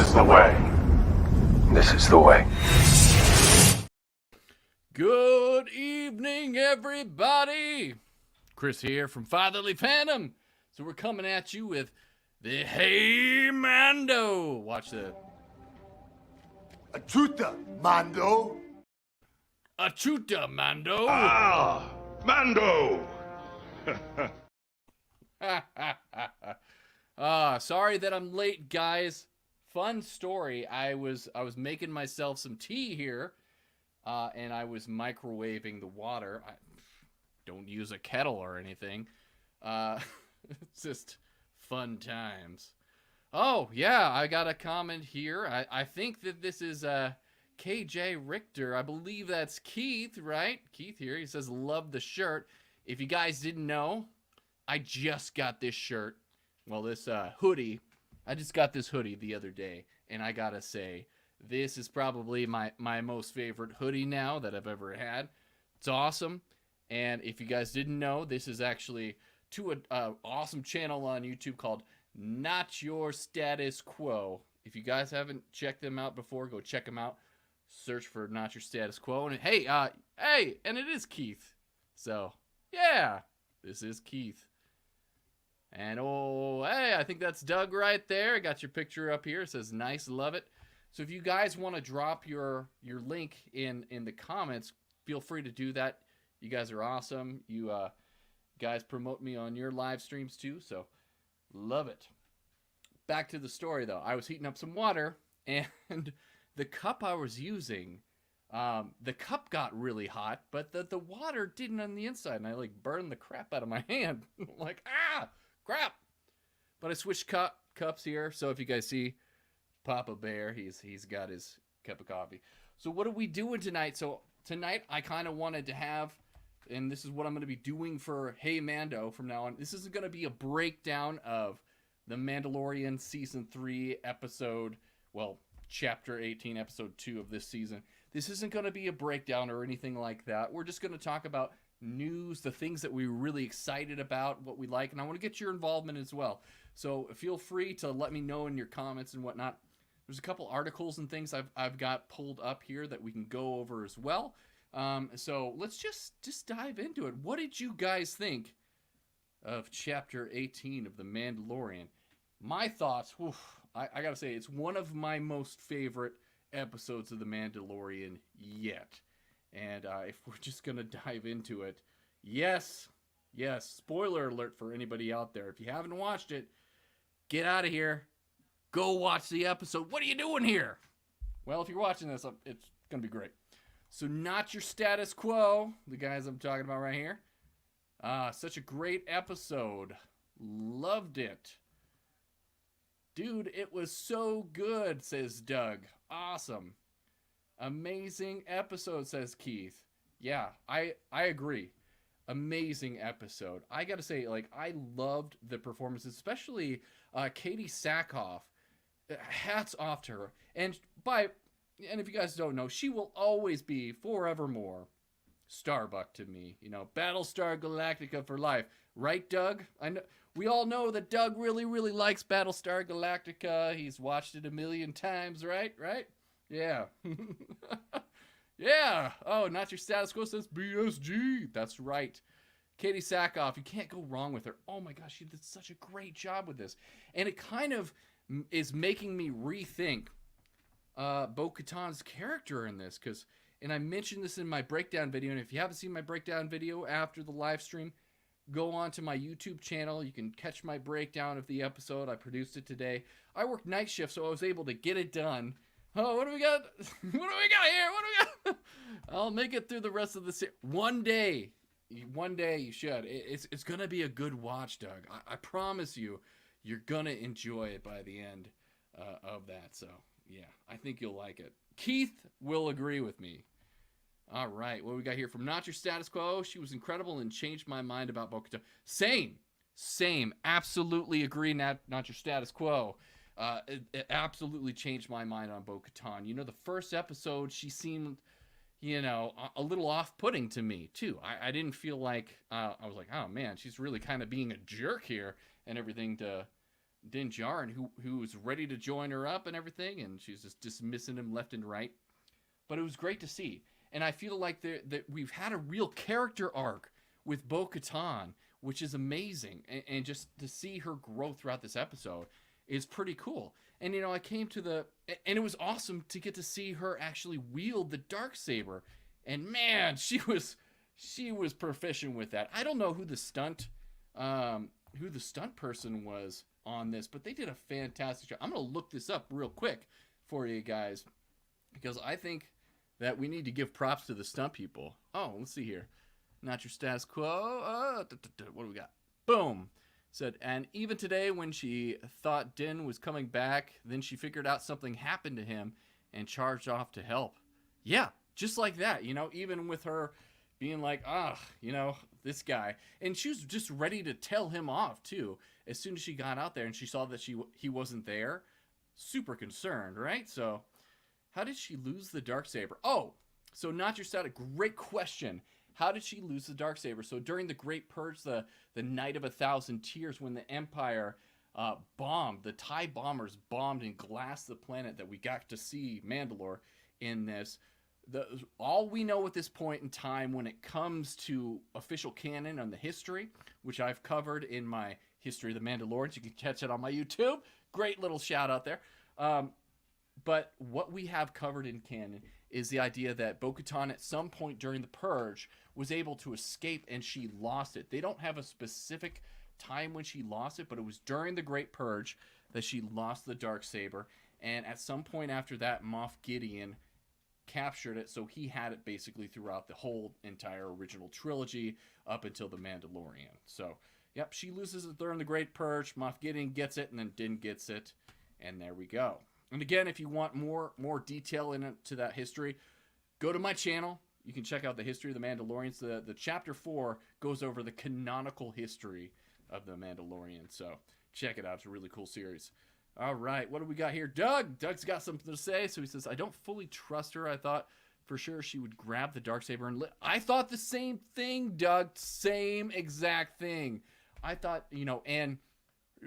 is the way. This is the way. Good evening, everybody. Chris here from Fatherly Phantom. So we're coming at you with the Hey Mando. Watch the Achuta, Mando. Achuta Mando. Ah, Mando! Sorry that I'm late, guys. Fun story. I was making myself some tea here, and I was microwaving the water. I don't use a kettle or anything. It's just fun times. Oh, yeah, I got a comment here. I think that this is KJ Richter. I believe that's Keith, right? Keith here. He says, love the shirt. If you guys didn't know, I just got this shirt. Well, this hoodie. I just got this hoodie the other day, and I gotta say, this is probably my most favorite hoodie now that I've ever had. It's awesome. And if you guys didn't know, this is actually to an awesome channel on YouTube called Not Your Status Quo. If you guys haven't checked them out before, go check them out. Search for Not Your Status Quo. And hey, and it is Keith. So, yeah, this is Keith. And oh, hey, I think that's Doug right there. I got your picture up here. It says, nice, love it. So if you guys want to drop your link in the comments, feel free to do that. You guys are awesome. You guys promote me on your live streams too, so love it. Back to the story, though. I was heating up some water, and the cup I was using, the cup got really hot, but the water didn't on the inside, and I like burned the crap out of my hand. Like, crap. But I switched cups here, so if you guys see Papa Bear, he's got his cup of coffee. So what are we doing tonight? So tonight I kind of wanted to have, and this is what I'm going to be doing for Hey Mando from now on. This isn't going to be a breakdown of the Mandalorian Season 3 episode, well, Chapter 18, Episode 2 of this season. This isn't going to be a breakdown or anything like that. We're just going to talk about news, the things that we're really excited about, what we like, and I want to get your involvement as well. So feel free to let me know in your comments and whatnot. There's a couple articles and things I've got pulled up here that we can go over as well. So let's just dive into it. What did you guys think of Chapter 18 of The Mandalorian? My thoughts, I gotta say, it's one of my most favorite episodes of The Mandalorian yet. And if we're just gonna dive into it, yes, spoiler alert for anybody out there. If you haven't watched it, get out of here. Go watch the episode. What are you doing here? Well, if you're watching this, it's gonna be great. So, Not Your Status Quo, the guys I'm talking about right here. Such a great episode. Loved it. Dude, it was so good, says Doug. Awesome. Amazing episode, says Keith. Yeah, I agree. Amazing episode. I gotta say, like, I loved the performance, especially Katie Sackhoff. Hats off to her. And if you guys don't know, she will always be forevermore Starbuck to me. You know, Battlestar Galactica for life. Right, Doug? I know we all know that Doug really, really likes Battlestar Galactica. He's watched it a million times, right? Yeah. Yeah. Oh, Not Your Status Quo says BSG. That's right. Katie Sackhoff, you can't go wrong with her. Oh my gosh, she did such a great job with this. And it kind of is making me rethink Bo-Katan's character in this. And I mentioned this in my breakdown video, and if you haven't seen my breakdown video after the live stream, go on to my YouTube channel. You can catch my breakdown of the episode. I produced it today. I worked night shift, so I was able to get it done. Oh, what do we got? What do we got here? What do we got? I'll make it through the rest of the series. One day you should. It's going to be a good watch, Doug. I promise you, you're going to enjoy it by the end of that. So, yeah, I think you'll like it. Keith will agree with me. All right, what we got here from Not Your Status Quo. She was incredible and changed my mind about Bo-Katan. Same. Absolutely agree, Not Your Status Quo. It absolutely changed my mind on Bo-Katan. You know, the first episode, she seemed, you know, a little off-putting to me, too. I didn't feel like, I was like, oh, man, she's really kind of being a jerk here and everything to Din Djarin, who was ready to join her up and everything, and she's just dismissing him left and right. But it was great to see, and I feel like that we've had a real character arc with Bo-Katan, which is amazing, and just to see her grow throughout this episode is pretty cool. And I came to and it was awesome to get to see her actually wield the Darksaber, and man, she was proficient with that. I don't know who the stunt person was on this, but they did a fantastic job. I'm gonna look this up real quick for you guys, because I think that we need to give props to the stunt people. Oh, let's see here. Not your status quo. What do we got? Boom. Said, and even today when she thought Din was coming back, then she figured out something happened to him and charged off to help. Yeah, just like that, even with her being like, this guy. And she was just ready to tell him off, too, as soon as she got out there and she saw that he wasn't there. Super concerned, right? So, how did she lose the Darksaber? Oh, so Not Your Stat, a great question. How did she lose the Darksaber? So during the Great Purge, the Night of 1,000 Tears, when the Empire bombed, the TIE bombers bombed and glassed the planet that we got to see Mandalore in this. All we know at this point in time when it comes to official canon on the history, which I've covered in my History of the Mandalorians. You can catch it on my YouTube. Great little shout out there. But what we have covered in canon is the idea that Bo-Katan at some point during the Purge was able to escape and she lost it. They don't have a specific time when she lost it, but it was during the Great Purge that she lost the Darksaber. And at some point after that, Moff Gideon captured it, so he had it basically throughout the whole entire original trilogy up until The Mandalorian. So, yep, she loses it during the Great Purge. Moff Gideon gets it, and then Din gets it. And there we go. And again, if you want more detail into that history, go to my channel. You can check out the History of the Mandalorians. The Chapter 4 goes over the canonical history of the Mandalorian. So check it out. It's a really cool series. All right, what do we got here? Doug's got something to say. So he says, I don't fully trust her. I thought for sure she would grab the Darksaber and I thought the same thing, Doug. Same exact thing. I thought, and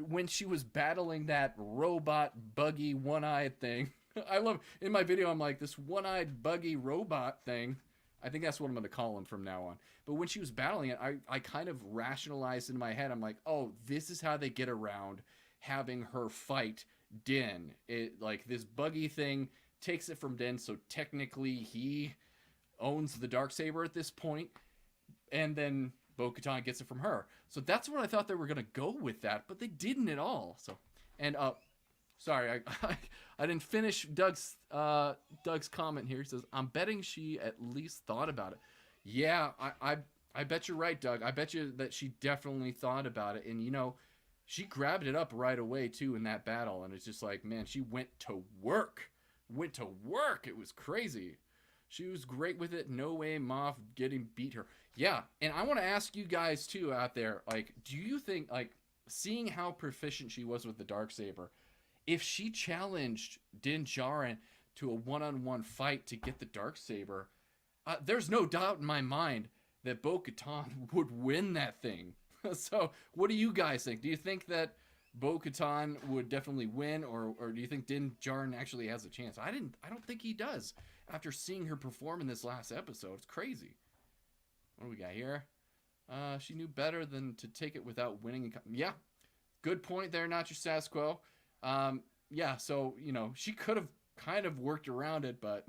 when she was battling that robot buggy one-eyed thing, I love, in my video I'm like, this one-eyed buggy robot thing, I think that's what I'm going to call him from now on. But when she was battling it, I kind of rationalized in my head, I'm like, oh, this is how they get around having her fight Din. Like, this buggy thing takes it from Din, so technically he owns the Darksaber at this point, and then Bo-Katan gets it from her. So that's what I thought they were going to go with that, but they didn't at all. So, and sorry, I didn't finish Doug's comment here. He says, I'm betting she at least thought about it. Yeah, I bet you're right, Doug. I bet you that she definitely thought about it. And, she grabbed it up right away, too, in that battle. And it's just like, man, she went to work. It was crazy. She was great with it. No way Moff Gideon beat her. Yeah, and I want to ask you guys, too, out there, like, do you think, like, seeing how proficient she was with the Darksaber, if she challenged Din Djarin to a one-on-one fight to get the Darksaber, there's no doubt in my mind that Bo-Katan would win that thing. So, what do you guys think? Do you think that Bo-Katan would definitely win, or do you think Din Djarin actually has a chance? I don't think he does. After seeing her perform in this last episode, it's crazy. What do we got here? She knew better than to take it without winning. Yeah, good point there. Not your status quo. Yeah, so she could have kind of worked around it, but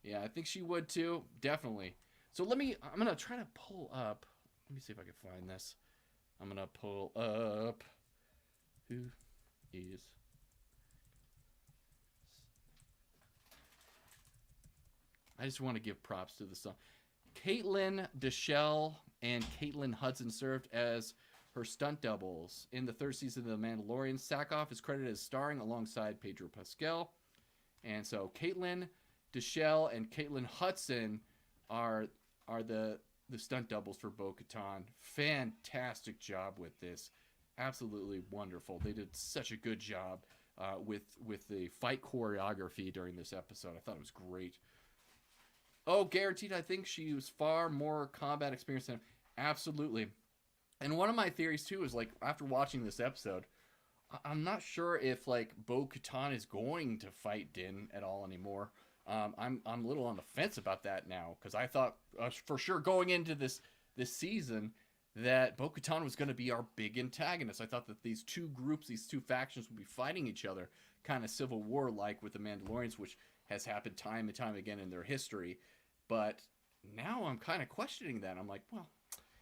yeah, I think she would too. Definitely. So I'm gonna try to pull up. Let me see if I can find this. I'm gonna pull up who is. I just want to give props to the song. Caitlin Deschelle and Caitlin Hudson served as her stunt doubles in the third season of The Mandalorian. Sackhoff is credited as starring alongside Pedro Pascal. And so Caitlin Deschelle and Caitlin Hudson are the stunt doubles for Bo-Katan. Fantastic job with this. Absolutely wonderful. They did such a good job with the fight choreography during this episode. I thought it was great. Oh, guaranteed, I think she was far more combat experienced than him. Absolutely. And one of my theories, too, is, like, after watching this episode, I'm not sure if like Bo-Katan is going to fight Din at all anymore. I'm a little on the fence about that now because I thought for sure going into this season that Bo-Katan was going to be our big antagonist. I thought that these two groups, these two factions, would be fighting each other, kind of Civil War like with the Mandalorians, which has happened time and time again in their history. But now I'm kind of questioning that. I'm like, well,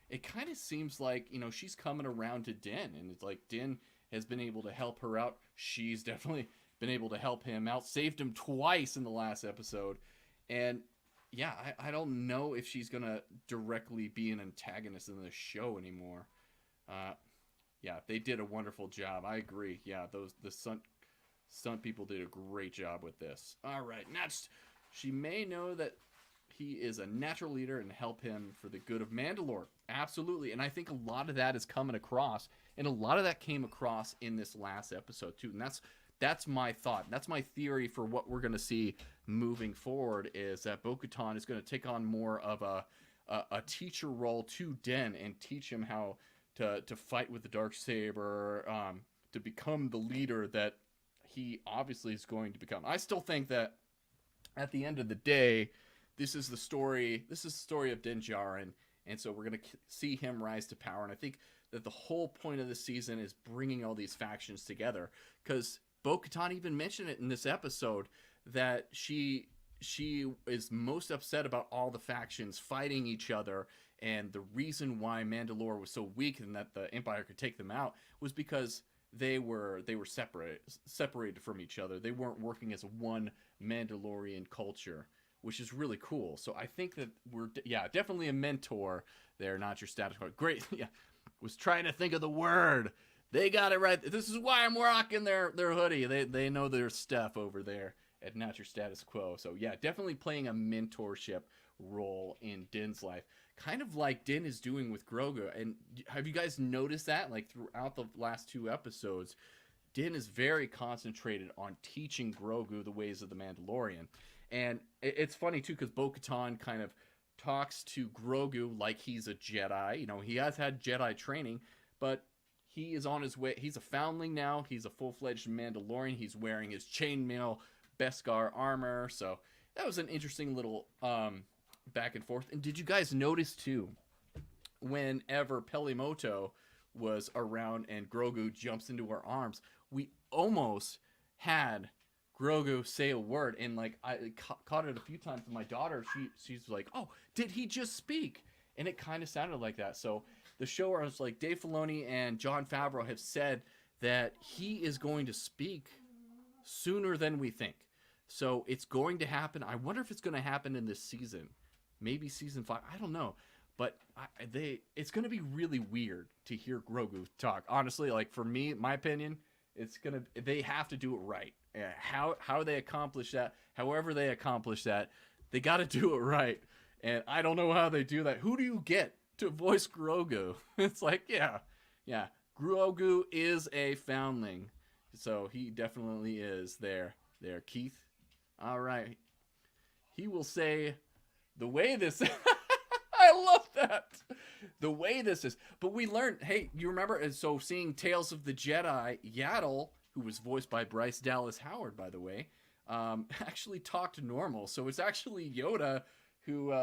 it kind of seems like she's coming around to Din, and it's like Din has been able to help her out. She's definitely been able to help him out, saved him twice in the last episode, and yeah, I don't know if she's gonna directly be an antagonist in the show anymore. Yeah, they did a wonderful job. I agree. Yeah, the stunt people did a great job with this. All right, next, she may know that he is a natural leader and help him for the good of Mandalore. Absolutely, and I think a lot of that is coming across, and a lot of that came across in this last episode too. And that's my thought. That's my theory for what we're going to see moving forward is that Bo-Katan is going to take on more of a teacher role to Din and teach him how to fight with the Darksaber, to become the leader that he obviously is going to become. I still think that at the end of the day, this is the story of Din Djarin, and so we're going to see him rise to power. And I think that the whole point of the season is bringing all these factions together, because Bo-Katan even mentioned it in this episode that she is most upset about all the factions fighting each other, and the reason why Mandalore was so weak and that the Empire could take them out was because they were separated from each other. They weren't working as one Mandalorian culture, which is really cool. So I think that we're definitely a mentor there, not your status quo. Great. Yeah, was trying to think of the word. They got it right. This is why I'm rocking their hoodie. They know their stuff over there at Not Your Status Quo. So yeah, definitely playing a mentorship role in Din's life. Kind of like Din is doing with Grogu. And have you guys noticed that? Like throughout the last two episodes, Din is very concentrated on teaching Grogu the ways of the Mandalorian. And it's funny too, because Bo-Katan kind of talks to Grogu like he's a Jedi. He has had Jedi training, but he is on his way. He's a foundling now. He's a full-fledged Mandalorian. He's wearing his chainmail Beskar armor. So that was an interesting little back and forth. And did you guys notice too, whenever Pelimoto was around and Grogu jumps into her arms, we almost had Grogu say a word, and like I caught it a few times with my daughter. She's like, "Oh, did he just speak?" And it kind of sounded like that. So the show, I was like, Dave Filoni and Jon Favreau have said that he is going to speak sooner than we think. So it's going to happen. I wonder if it's going to happen in this season, maybe season 5. I don't know, but it's going to be really weird to hear Grogu talk. Honestly, like for me, my opinion, they have to do it right. How they accomplish that, however they accomplish that, they got to do it right. And I don't know how they do that. Who do you get to voice Grogu? It's like, yeah, Grogu is a foundling, so he definitely is there, Keith. All right, he will say, the way this. I love that. The way this is. But we learned. Hey, you remember? And so seeing Tales of the Jedi, Yaddle, who was voiced by Bryce Dallas Howard, by the way, actually talked normal. So it's actually Yoda who.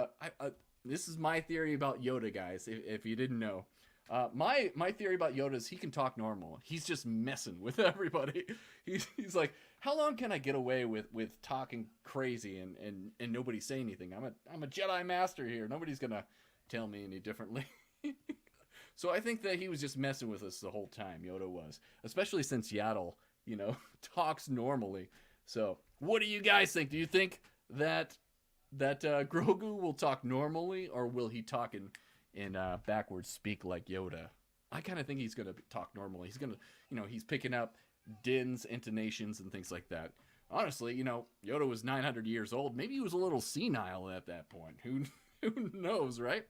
This is my theory about Yoda, guys. If you didn't know, my theory about Yoda is he can talk normal. He's just messing with everybody. He's like, how long can I get away with talking crazy and nobody say anything? I'm a Jedi Master here. Nobody's gonna tell me any differently. So I think that he was just messing with us the whole time. Yoda was, especially since Yaddle, talks normally. So what do you guys think? Do you think that Grogu will talk normally, or will he talk in backwards speak like Yoda? I kind of think he's going to talk normally. He's going to, he's picking up Din's intonations and things like that. Honestly, Yoda was 900 years old. Maybe he was a little senile at that point. Who knows, right?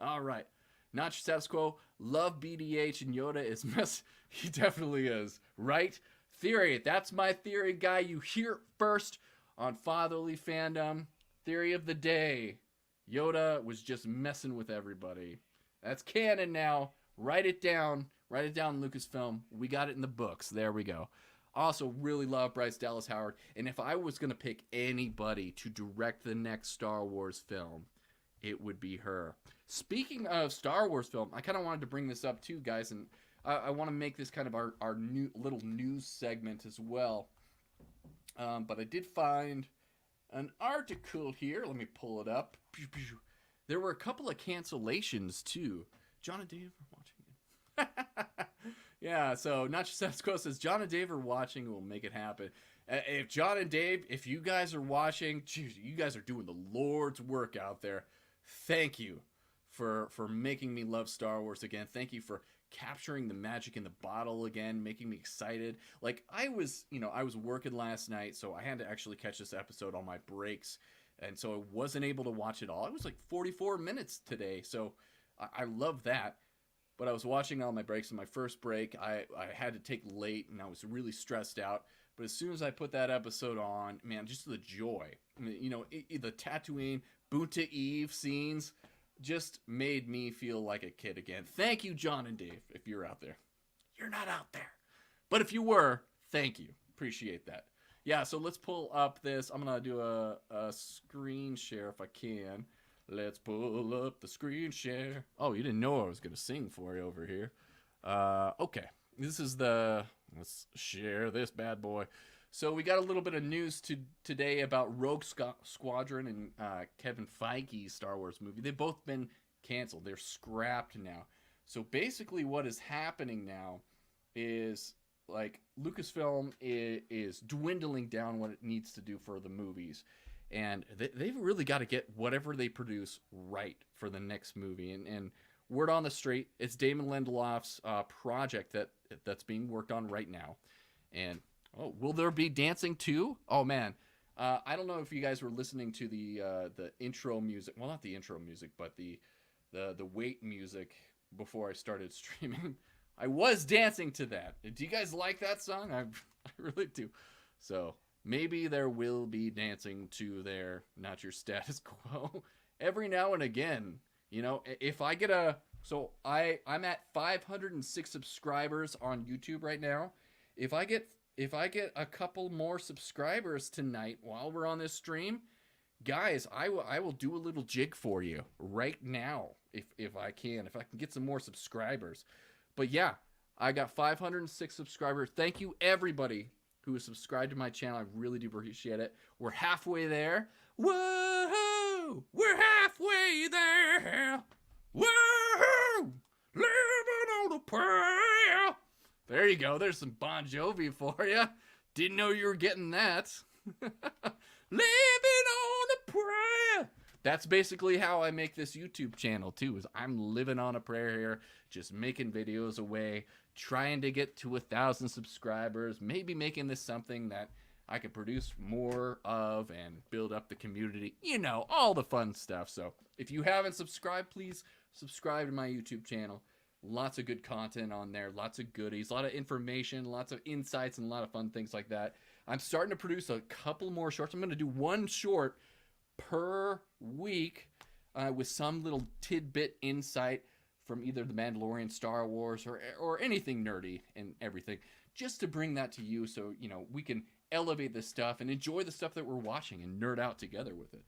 All right. Not your status quo. Love BDH, and Yoda is He definitely is, right? Theory. That's my theory, guy. You hear it first on Fatherly Fandom. Theory of the day. Yoda was just messing with everybody. That's canon now. Write it down. Write it down, Lucasfilm. We got it in the books. There we go. Also, really love Bryce Dallas Howard. And if I was going to pick anybody to direct the next Star Wars film, it would be her. Speaking of Star Wars film, I kind of wanted to bring this up too, guys. And I want to make this kind of our new little news segment as well. But I did find an article here. Let me pull it up. There were a couple of cancellations too. John and Dave are watching. Yeah, so Not Your Status Quo says John and Dave are watching. We'll make it happen. If John and Dave, if you guys are watching, geez, you guys are doing the Lord's work out there. Thank you for making me love Star Wars again. Thank you for capturing the magic in the bottle again, making me excited. Like I was working last night, so I had to actually catch this episode on my breaks, and so I wasn't able to watch it all. It was like 44 minutes today, so I love that. But I was watching all my breaks. In my first break, I had to take late, and I was really stressed out. But as soon as I put that episode on, man, just the joy. The Tatooine, Boonta Eve scenes just made me feel like a kid again. Thank you, John and Dave, if you're out there. You're not out there. But if you were, thank you. Appreciate that. Yeah, so let's pull up this. I'm going to do a screen share if I can. Let's pull up the screen share. Oh, you didn't know I was going to sing for you over here. Okay. This is let's share this bad boy. So we got a little bit of news today about Rogue Squadron and Kevin Feige's Star Wars movie. They've both been canceled. They're scrapped now. So basically what is happening now is like Lucasfilm is dwindling down what it needs to do for the movies. And they've really got to get whatever they produce right for the next movie. And word on the street, it's Damon Lindelof's project that's being worked on right now. And, will there be dancing too? Oh, man. I don't know if you guys were listening to the intro music. Well, not the intro music, but the wait music before I started streaming. I was dancing to that. Do you guys like that song? I really do. So maybe there will be dancing to their Not Your Status Quo every now and again. If I get I'm at 506 subscribers on YouTube right now. If I get a couple more subscribers tonight while we're on this stream, guys, I will do a little jig for you right now if I can get some more subscribers. But yeah, I got 506 subscribers. Thank you everybody who is subscribed to my channel. I really do appreciate it. We're halfway there. Whoa! We're halfway there. Whoa! Living on a prayer. There you go. There's some Bon Jovi for you. Didn't know you were getting that. Living on a prayer. That's basically how I make this YouTube channel too, is I'm living on a prayer here, just making videos away, trying to get to 1,000 subscribers, maybe making this something that I could produce more of and build up the community, all the fun stuff. So if you haven't subscribed, please subscribe to my YouTube channel. Lots of good content on there, lots of goodies, a lot of information, lots of insights, and a lot of fun things like that. I'm starting to produce a couple more shorts. I'm going to do one short per week with some little tidbit insight from either The Mandalorian, Star Wars, or anything nerdy and everything, just to bring that to you so, we can elevate this stuff and enjoy the stuff that we're watching and nerd out together with it.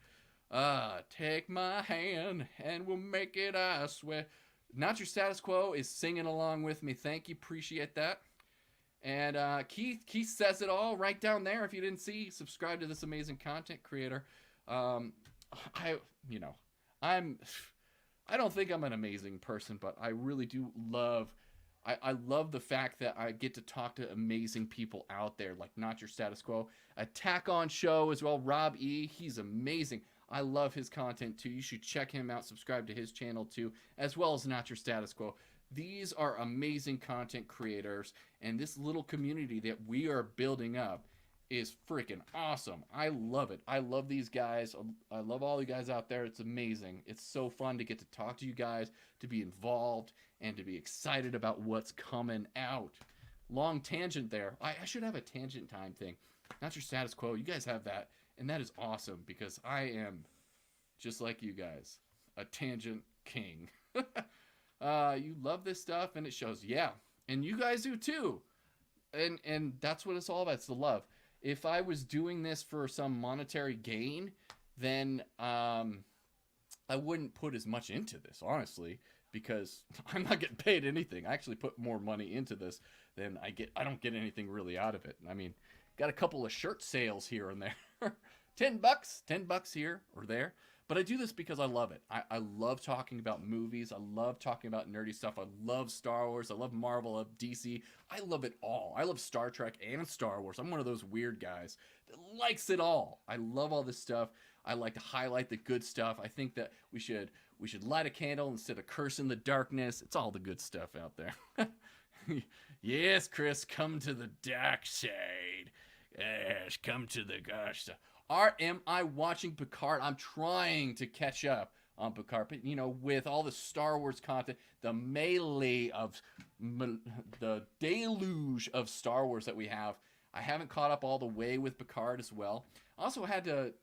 Take my hand and we'll make it, I swear. Not Your Status Quo is singing along with me. Thank you. Appreciate that. And Keith says it all right down there. If you didn't see, subscribe to this amazing content creator. I don't think I'm an amazing person, but I really do love, I love the fact that I get to talk to amazing people out there, like Not Your Status Quo, Attack on Show as well, Rob E. He's amazing. I love his content too. You should check him out, subscribe to his channel too, as well as Not Your Status Quo. These are amazing content creators, and this little community that we are building up is freaking awesome. I love it. I love these guys. I love all you guys out there. It's amazing. It's so fun to get to talk to you guys, to be involved, and to be excited about what's coming out. Long tangent there. I should have a tangent time thing. Not Your Status Quo. You guys have that, and that is awesome because I am, just like you guys, a tangent king. You love this stuff, and it shows. Yeah, and you guys do too. And that's what it's all about. It's the love. If I was doing this for some monetary gain, then I wouldn't put as much into this, honestly, because I'm not getting paid anything. I actually put more money into this than I get. I don't get anything really out of it. I mean, got a couple of shirt sales here and there. $10 here or there. But I do this because I love it. I love talking about movies. I love talking about nerdy stuff. I love Star Wars. I love Marvel. I love DC. I love it all. I love Star Trek and Star Wars. I'm one of those weird guys that likes it all. I love all this stuff. I like to highlight the good stuff. I think that we should light a candle instead of cursing the darkness. It's all the good stuff out there. Yes, Chris, come to the dark side. Yes, come to the gosh. Am I watching Picard? I'm trying to catch up on Picard, but with all the Star Wars content, the the deluge of Star Wars that we have, I haven't caught up all the way with Picard as well. I also had to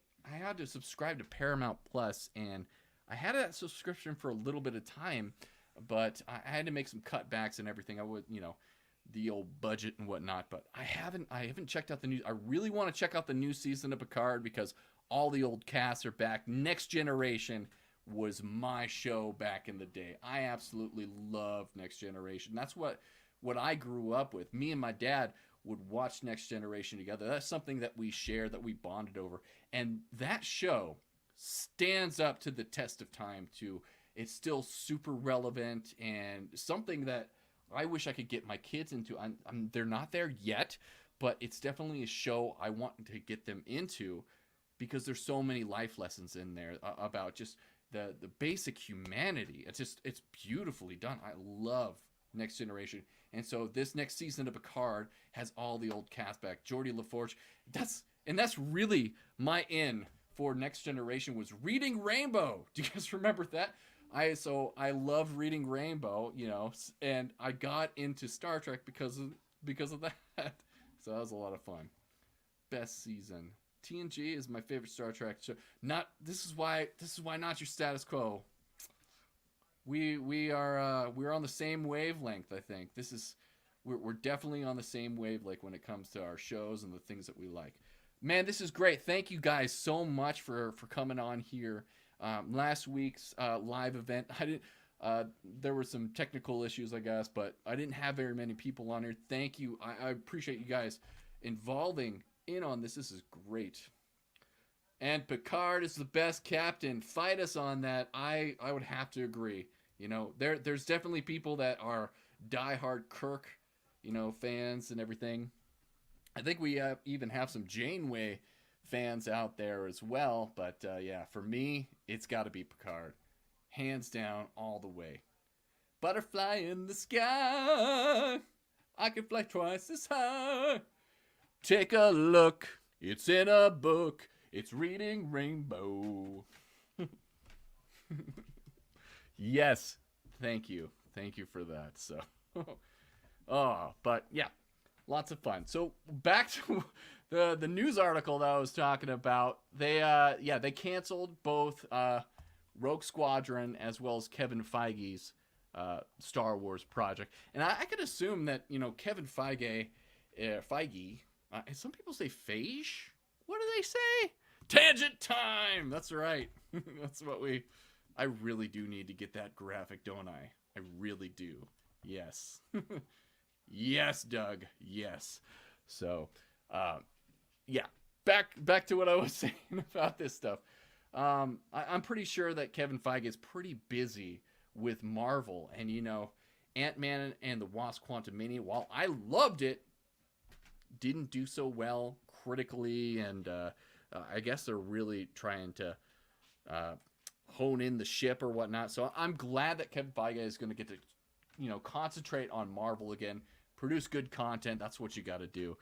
subscribe to Paramount Plus, and I had that subscription for a little bit of time, but I had to make some cutbacks and everything. I would, the old budget and whatnot, but I haven't checked out the new. I really want to check out the new season of Picard because all the old casts are back. Next Generation was my show back in the day. I absolutely love Next Generation. That's what I grew up with. Me and my dad would watch Next Generation together. That's something that we shared, that we bonded over, and that show stands up to the test of time too. It's still super relevant and something that I wish I could get my kids into. They're not there yet, but it's definitely a show I want to get them into because there's so many life lessons in there about just the basic humanity. It's beautifully done. I love Next Generation. And so this next season of Picard has all the old cast back. Geordie LaForge. That's really my in for Next Generation was Reading Rainbow. Do you guys remember that? I love Reading Rainbow, and I got into Star Trek because of that. So that was a lot of fun. Best season. TNG is my favorite Star Trek show. This is why not your status quo. We're on the same wavelength, I think. We're definitely on the same wavelength when it comes to our shows and the things that we like. Man, this is great. Thank you guys so much for coming on here. Last week's live event, there were some technical issues, I guess, but I didn't have very many people on here. Thank you. I appreciate you guys involving in on this. This is great. And Picard is the best captain. Fight us on that. I would have to agree. There's definitely people that are diehard Kirk, fans and everything. I think we even have some Janeway fans out there as well, but yeah, for me, it's got to be Picard. Hands down, all the way. Butterfly in the sky, I can fly twice as high. Take a look, it's in a book, it's Reading Rainbow. Yes, thank you for that. So, but yeah, lots of fun. So back to the news article that I was talking about. They canceled both Rogue Squadron as well as Kevin Feige's Star Wars project. And I could assume that Kevin Feige, some people say Feige. What do they say? Tangent time. That's right. That's what I really do need to get that graphic, don't I? I really do. Yes. Yes, Doug. Yes. So, yeah. Back to what I was saying about this stuff. I'm pretty sure that Kevin Feige is pretty busy with Marvel, and Ant-Man and the Wasp: Quantumania, while I loved it, didn't do so well critically, and I guess they're really trying to hone in the ship or whatnot. So I'm glad that Kevin Feige is going to get to concentrate on Marvel again, produce good content. That's what you got to do.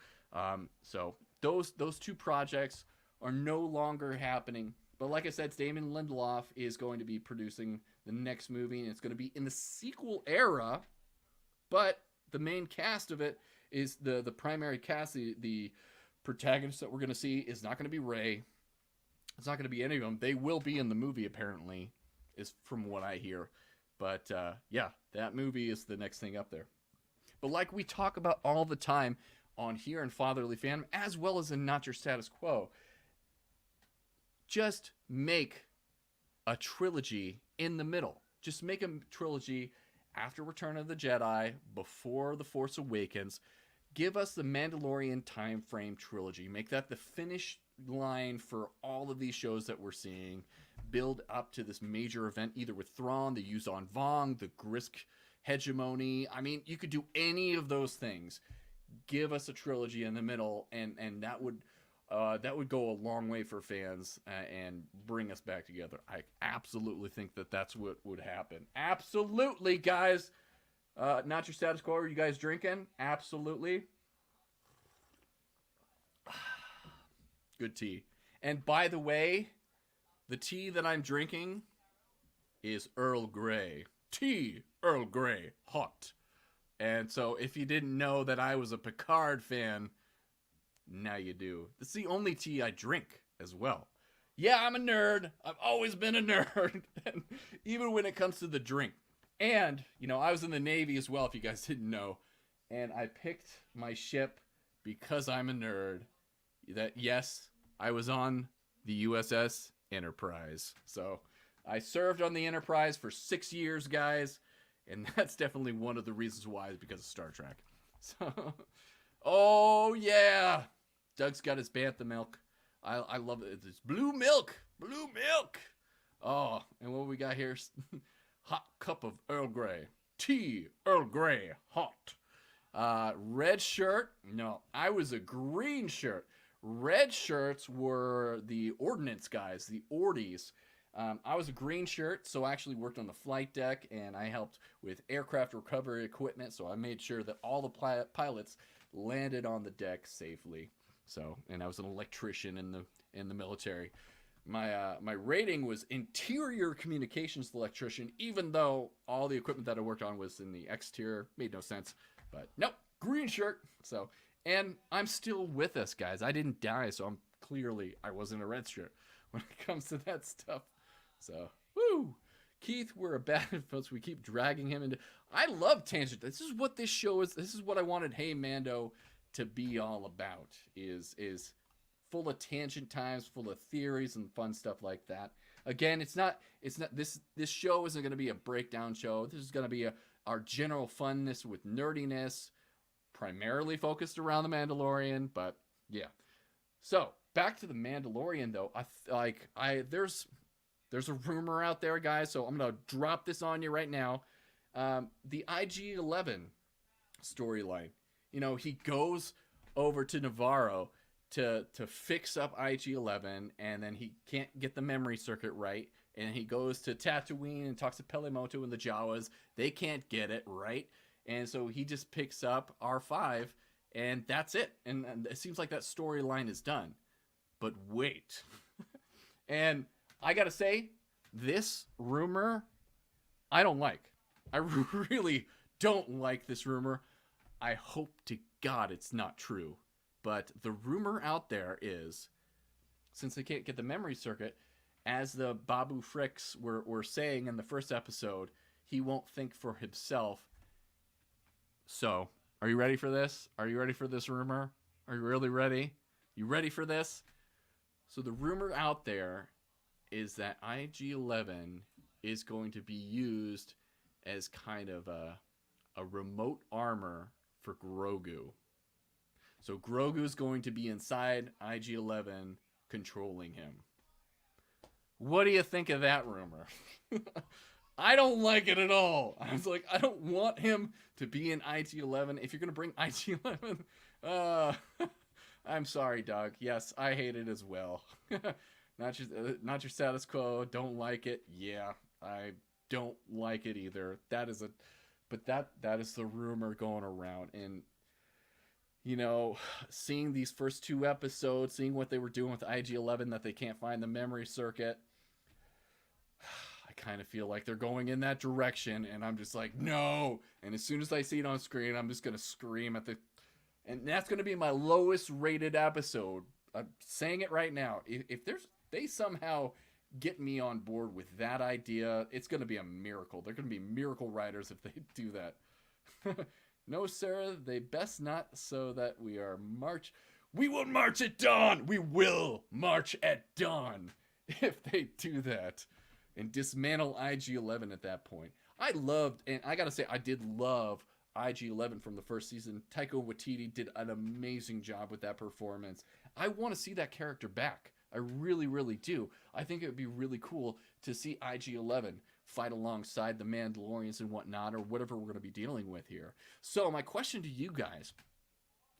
So those two projects are no longer happening. But like I said, Damon Lindelof is going to be producing the next movie, and it's going to be in the sequel era. But the main cast of it is the primary cast, the protagonist that we're going to see is not going to be Rey. It's not going to be any of them. They will be in the movie, apparently, is from what I hear. But yeah, that movie is the next thing up there. But like we talk about all the time on here in Fatherly Fandom, as well as in Not Your Status Quo, just make a trilogy in the middle. Just make a trilogy after Return of the Jedi, before The Force Awakens. Give us the Mandalorian time frame trilogy. Make that the finish line for all of these shows that we're seeing. Build up to this major event, either with Thrawn, the Yuzon Vong, the Grisk hegemony. I mean, you could do any of those things. Give us a trilogy in the middle, and that would go a long way for fans and bring us back together. I absolutely think that that's what would happen. Absolutely, guys. Not Your Status Quo. Are you guys drinking? Absolutely. Good tea. And by the way, the tea that I'm drinking is Earl Grey. Tea, Earl Grey, hot. And so if you didn't know that I was a Picard fan, now you do. It's the only tea I drink as well. Yeah, I'm a nerd. I've always been a nerd. Even when it comes to the drink. And, you know, I was in the Navy as well, if you guys didn't know. And I picked my ship because I'm a nerd. That, yes, I was on the USS Enterprise. So I served on the Enterprise for 6 years, guys. And that's definitely one of the reasons why, is because of Star Trek. So, oh, yeah. Doug's got his bantha milk. I love it. It's blue milk. Blue milk. Oh, and what we got here? Hot cup of Earl Grey. Tea, Earl Grey, hot. Red shirt. No, I was a green shirt. Red shirts were the ordnance guys, the ordies. I was a green shirt, so I actually worked on the flight deck, and I helped with aircraft recovery equipment, so I made sure that all the pilots landed on the deck safely. So, and I was an electrician in the military. My rating was interior communications electrician, even though all the equipment that I worked on was in the exterior. Made no sense, but nope, green shirt. So, and I'm still with us, guys. I didn't die, so I wasn't a red shirt when it comes to that stuff. So, woo! Keith, we're a bad influence. We keep dragging him into. I love tangent. This is what this show is. This is what I wanted Hey Mando to be all about. Is full of tangent times, full of theories and fun stuff like that. Again, it's not this show isn't going to be a breakdown show. This is going to be our general funness with nerdiness, primarily focused around the Mandalorian. But yeah, so back to the Mandalorian though. There's a rumor out there, guys. So I'm gonna drop this on you right now. The IG-11 storyline. You know, he goes over to Navarro to fix up IG-11, and then he can't get the memory circuit right, and he goes to Tatooine and talks to Pelemoto and the Jawas. They can't get it right, and so he just picks up R5, and that's it. And it seems like that storyline is done. But wait. And I gotta say, this rumor, I don't like. I really don't like this rumor. I hope to God it's not true. But the rumor out there is, since they can't get the memory circuit, as the Babu Fricks were saying in the first episode, he won't think for himself. So, are you ready for this? Are you ready for this rumor? Are you really ready? You ready for this? So the rumor out there is that IG-11 is going to be used as kind of a remote armor for Grogu. So Grogu's going to be inside IG-11 controlling him. What do you think of that rumor? I don't like it at all. I was like, I don't want him to be in IG-11. If you're going to bring IG-11, I'm sorry, Doug. Yes, I hate it as well. Not your status quo. Don't like it. Yeah, I don't like it either. That is the rumor going around. And you know, seeing these first 2 episodes, seeing what they were doing with IG-11, that they can't find the memory circuit, I kind of feel like they're going in that direction, and I'm just like, no. And as soon as I see it on screen, I'm just gonna scream and that's gonna be my lowest rated episode. I'm saying it right now. If they somehow get me on board with that idea. It's going to be a miracle. They're going to be miracle writers if they do that. No, sir, they best not, so that we are march. We will march at dawn. We will march at dawn if they do that and dismantle IG-11 at that point. I loved, and I gotta say, I did love IG-11 from the first season. Taika Waititi did an amazing job with that performance. I want to see that character back. I really, really do. I think it would be really cool to see IG-11 fight alongside the Mandalorians and whatnot, or whatever we're going to be dealing with here. So my question to you guys,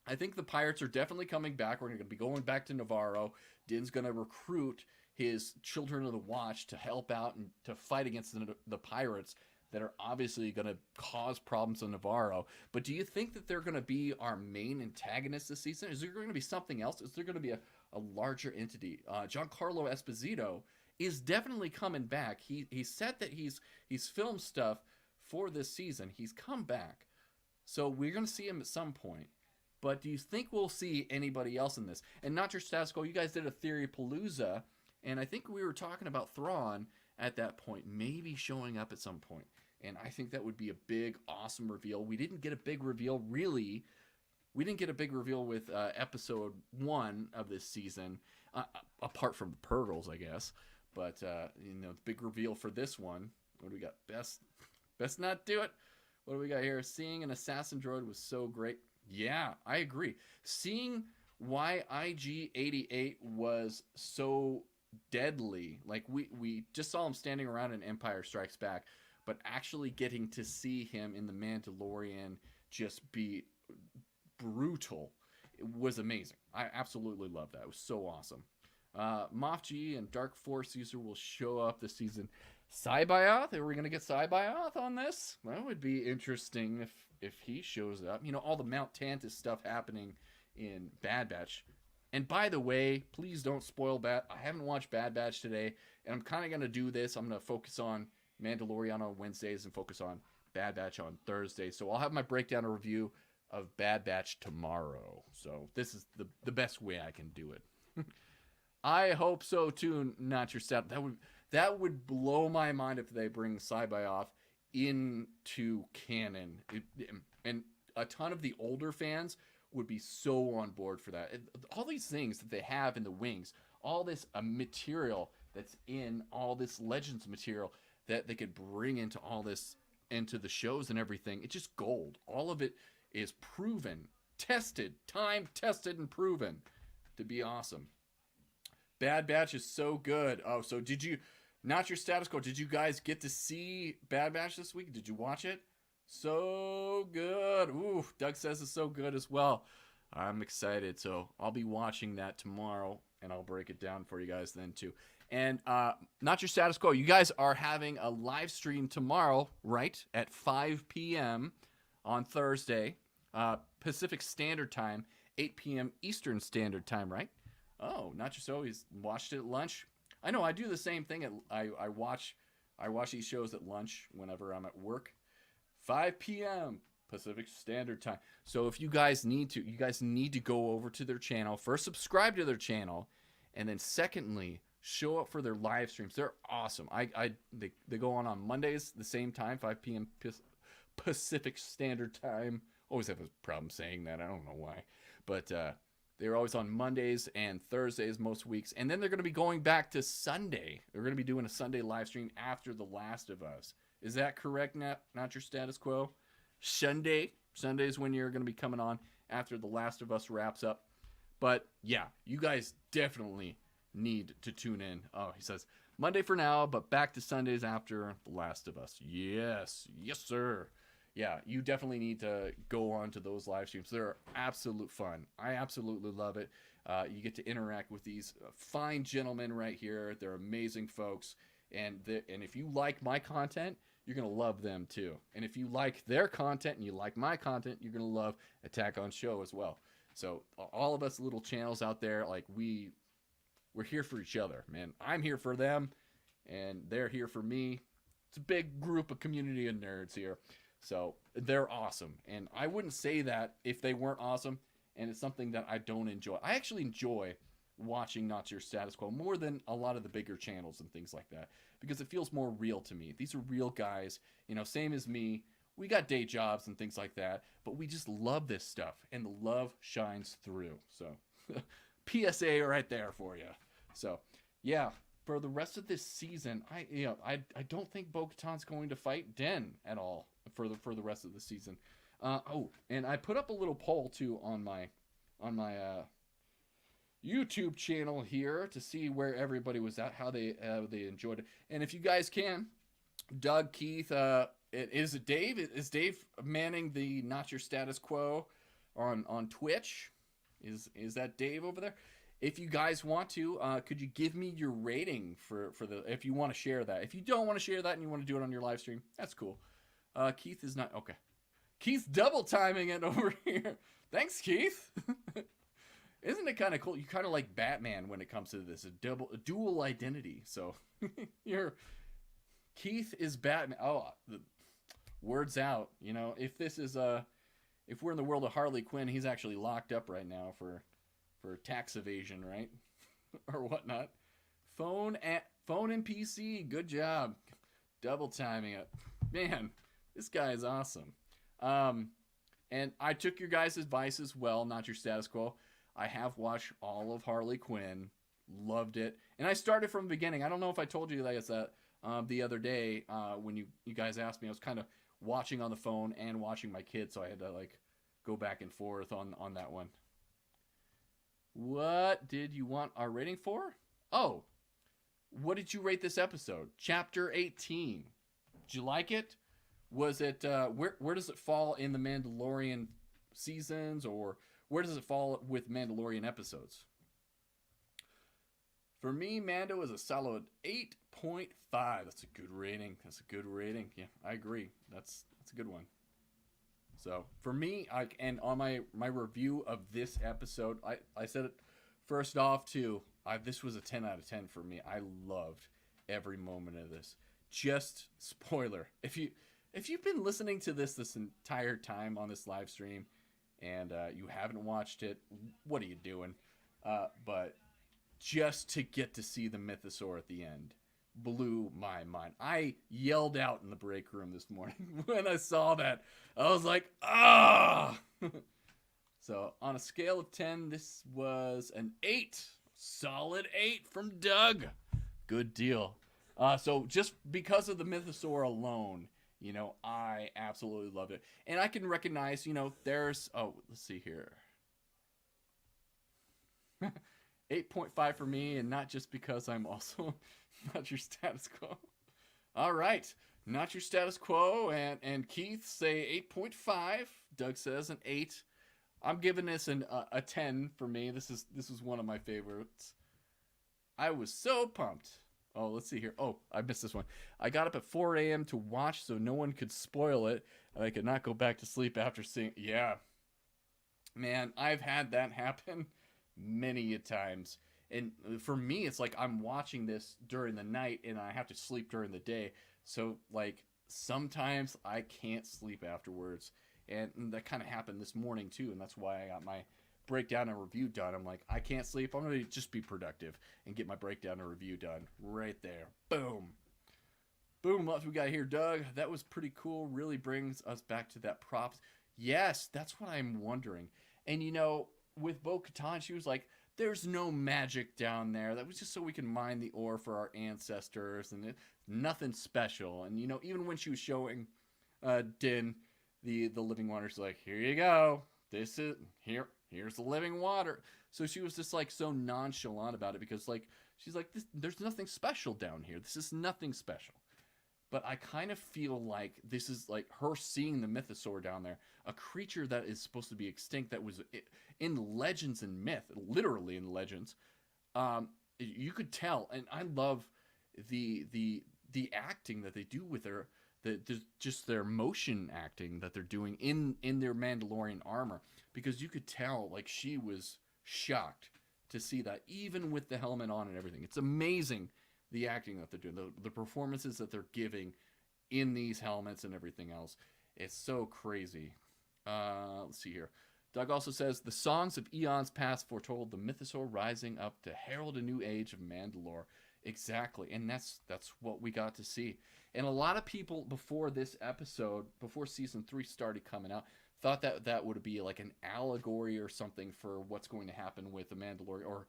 I think the pirates are definitely coming back. We're going to be going back to Navarro. Din's going to recruit his Children of the Watch to help out and to fight against the pirates that are obviously going to cause problems in Navarro. But do you think that they're going to be our main antagonists this season? Is there going to be something else? Is there going to be a larger entity? Giancarlo Esposito is definitely coming back. He said that he's filmed stuff for this season. He's come back. So we're going to see him at some point. But do you think we'll see anybody else in this? And not your status quo. You guys did a Theory Palooza, and I think we were talking about Thrawn at that point, maybe showing up at some point. And I think that would be a big, awesome reveal. We didn't get a big reveal, really. We didn't get a big reveal with episode 1 of this season, apart from the Purgles, I guess. But, the big reveal for this one, what do we got? Best not do it. What do we got here? Seeing an assassin droid was so great. Yeah, I agree. Seeing why IG-88 was so deadly, like we just saw him standing around in Empire Strikes Back, but actually getting to see him in The Mandalorian just be brutal, it was amazing. I absolutely love that. It was so awesome. Moff G and Dark Force user will show up this season. Cybaoth? Are we going to get Cybaoth on this? That would be interesting if he shows up. All the Mount Tantus stuff happening in Bad Batch. And by the way, please don't spoil I haven't watched Bad Batch today, and I'm kind of going to do this. I'm going to focus on Mandalorian on Wednesdays and focus on Bad Batch on Thursday. So I'll have my breakdown and review of Bad Batch tomorrow. So this is the best way I can do it. I hope so too, not your stat. That would blow my mind if they bring Cybaoth into canon. And a ton of the older fans would be so on board for that. All these things that they have in the wings, all this material that's in all this Legends material that they could bring into all this, into the shows and everything, it's just gold. All of it is proven, tested, time-tested and proven to be awesome. Bad Batch is so good. Oh, so did you, not your status quo, did you guys get to see Bad Batch this week? Did you watch it? So good. Ooh, Doug says it's so good as well. I'm excited. So I'll be watching that tomorrow, and I'll break it down for you guys then too. And not your status quo, you guys are having a live stream tomorrow, right? At 5 p.m. on Thursday, Pacific Standard Time, 8 p.m. Eastern Standard Time, right? Oh, not just so. He's watched it at lunch. I know I do the same thing. I watch these shows at lunch whenever I'm at work. 5 p.m. Pacific Standard Time. So if you guys need to go over to their channel. First, subscribe to their channel, and then secondly, show up for their live streams. They're awesome. They go on Mondays the same time, 5 p.m. Pacific Standard Time. Always have a problem saying that. I don't know why, but they're always on Mondays and Thursdays most weeks. And then they're going to be going back to Sunday. They're going to be doing a Sunday live stream after The Last of Us. Is that correct, not your status quo? Sunday is when you're going to be coming on after The Last of Us wraps up. But yeah, you guys definitely need to tune in. Oh, he says, Monday for now, but back to Sundays after The Last of Us. Yes, sir. Yeah, you definitely need to go on to those live streams. They're absolute fun. I absolutely love it. You get to interact with these fine gentlemen right here. They're amazing folks. And if you like my content, you're going to love them too. And if you like their content and you like my content, you're going to love Attack on Show as well. So all of us little channels out there, like we're here for each other, man. I'm here for them, and they're here for me. It's a big group of community of nerds here. So they're awesome. And I wouldn't say that if they weren't awesome, and it's something that I don't enjoy. I actually enjoy watching Not Your Status Quo more than a lot of the bigger channels and things like that, because it feels more real to me. These are real guys, same as me. We got day jobs and things like that, but we just love this stuff, and the love shines through. So, PSA right there for you. So, yeah, for the rest of this season, I don't think Bo-Katan's going to fight Den at all for the rest of the season. And I put up a little poll too on my YouTube channel here to see where everybody was at, how they enjoyed it. And if you guys can, Doug, Keith, is Dave manning the Not Your Status Quo on Twitch? Is that Dave over there? If you guys want to, could you give me your rating for the, if you want to share that. If you don't want to share that and you want to do it on your live stream, that's cool. Keith is not, okay. Keith's double timing it over here. Thanks, Keith. Isn't it kind of cool? You kind of like Batman when it comes to this, a dual identity. So Keith is Batman. Oh, the words out. If this is if we're in the world of Harley Quinn, he's actually locked up right now for tax evasion, right? Or whatnot. Phone and PC. Good job. Double timing it. Man, this guy is awesome. And I took your guys' advice as well, Not Your Status Quo. I have watched all of Harley Quinn. Loved it. And I started from the beginning. I don't know if I told you that the other day when you guys asked me. I was kind of watching on the phone and watching my kids, so I had to go back and forth on that one. What did you want our rating for? Oh, what did you rate this episode? Chapter 18. Did you like it? Was it where does it fall in the Mandalorian seasons, or where does it fall with Mandalorian episodes? For me, Mando is a solid 8.5. That's a good rating. Yeah, I agree. That's a good one. So for me, and on my review of this episode, I said it first off too. This was a 10 out of 10 for me. I loved every moment of this. Just spoiler, if you've been listening to this entire time on this live stream, and you haven't watched it, what are you doing? But just to get to see the mythosaur at the end blew my mind. I yelled out in the break room this morning when I saw that. I was like, ah! So on a scale of 10, this was an 8. Solid 8 from Doug. Good deal. So just because of the mythosaur alone, I absolutely loved it. And I can recognize, there's, let's see here. 8.5 for me, and not just because I'm also Not Your Status Quo. All right. Not Your Status Quo and Keith say 8.5. Doug says an 8. I'm giving this a 10 for me. This is one of my favorites. I was so pumped. Oh, let's see here. Oh, I missed this one. I got up at 4 a.m. to watch so no one could spoil it, and I could not go back to sleep after seeing. Yeah. Man, I've had that happen many a times. And for me, it's like I'm watching this during the night and I have to sleep during the day. So, sometimes I can't sleep afterwards. And that kind of happened this morning, too. And that's why I got my breakdown and review done. I'm like, I can't sleep. I'm going to just be productive and get my breakdown and review done right there. Boom. Boom. What we got here, Doug? That was pretty cool. Really brings us back to that props. Yes, that's what I'm wondering. And, with Bo-Katan, she was like, there's no magic down there. That was just so we can mine the ore for our ancestors, and nothing special. And, even when she was showing Din the living water, she's like, here you go. Here's the living water. So she was just so nonchalant about it because she's like, there's nothing special down here. This is nothing special. But I kind of feel like this is her seeing the mythosaur down there, a creature that is supposed to be extinct, that was in legends and myth, literally in legends. You could tell, and I love the acting that they do with just their motion acting that they're doing in their Mandalorian armor, because you could tell she was shocked to see that, even with the helmet on and everything. It's amazing. The acting that they're doing, the performances that they're giving in these helmets and everything else. It's so crazy. Let's see here. Doug also says the songs of eons past foretold the mythosaur rising up to herald a new age of Mandalore. Exactly, and that's what we got to see. And a lot of people before this episode, before season 3 started coming out, thought that would be like an allegory or something for what's going to happen with the Mandalorian. Or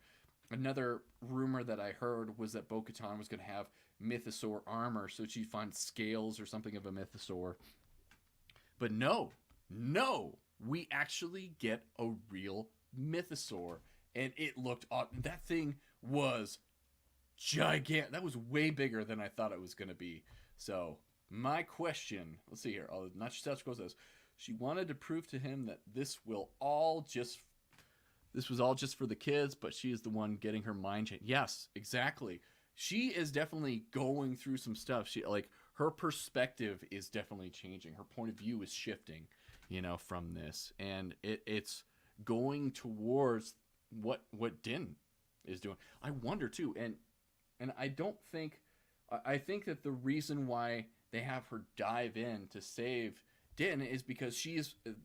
another rumor that I heard was that Bo-Katan was going to have mythosaur armor, so she'd find scales or something of a mythosaur. But no, we actually get a real mythosaur, and it looked that thing was gigantic. That was way bigger than I thought it was going to be. So my question, let's see here. Not just goes this. She wanted to prove to him that this was all just for the kids, but she is the one getting her mind changed. Yes, exactly. She is definitely going through some stuff. Her perspective is definitely changing. Her point of view is shifting, from this, and it's going towards what Din is doing. I wonder too, and I think that the reason why they have her dive in to save Din is because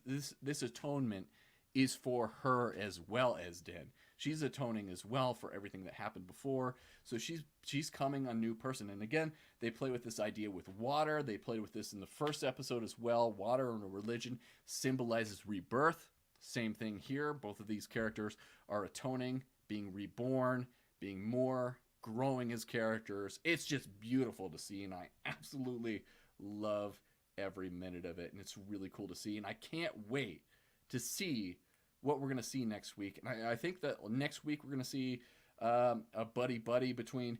this atonement is for her as well as Din. She's atoning as well for everything that happened before. So she's coming a new person. And again, they play with this idea with water. They played with this in the first episode as well. Water and a religion symbolizes rebirth. Same thing here. Both of these characters are atoning, being reborn, being more, growing as characters. It's just beautiful to see, and I absolutely love every minute of it. And it's really cool to see. And I can't wait to see what we're going to see next week. And I think that next week we're going to see a buddy between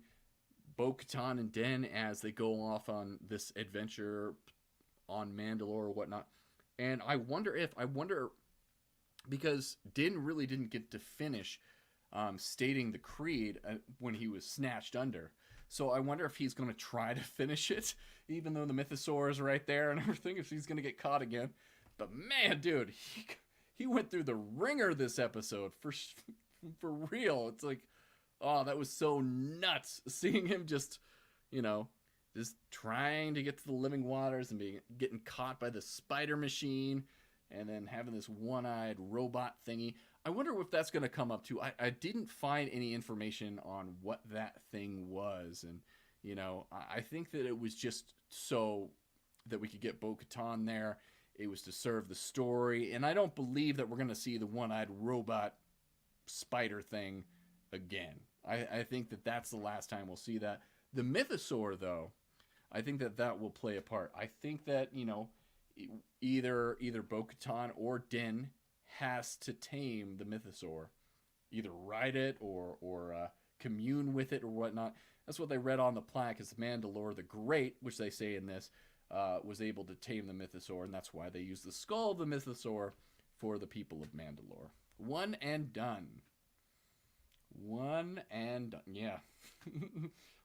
Bo-Katan and Din as they go off on this adventure on Mandalore or whatnot. And I wonder because Din really didn't get to finish stating the creed when he was snatched under. So I wonder if he's going to try to finish it, even though the mythosaur is right there and everything, if he's going to get caught again. But man, dude, he went through the ringer this episode for real. It's like, oh, that was so nuts seeing him just trying to get to the living waters and getting caught by the spider machine, and then having this one-eyed robot thingy. I wonder if that's going to come up too. I didn't find any information on what that thing was, and I think that it was just so that we could get Bo-Katan there. It was to serve the story, and I don't believe that we're going to see the one-eyed robot spider thing again. I think that that's the last time we'll see that. The mythosaur, though, I think that will play a part. I think that, either Bo-Katan or Din has to tame the mythosaur, either ride it or commune with it or whatnot. That's what they read on the plaque, is Mandalore the Great, which they say in this, was able to tame the mythosaur, and that's why they use the skull of the mythosaur for the people of Mandalore. One and done. Yeah.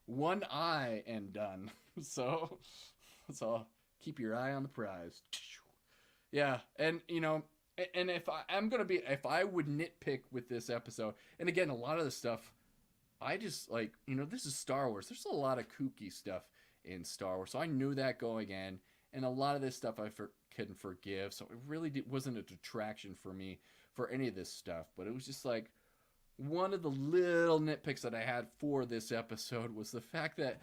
One eye and done. So keep your eye on the prize. Yeah, and and if I would nitpick with this episode, and again, a lot of the stuff, I just this is Star Wars. There's a lot of kooky stuff in Star Wars, so I knew that going in, and a lot of this stuff I can forgive. So it really wasn't a detraction for me for any of this stuff, but it was just like one of the little nitpicks that I had for this episode was the fact that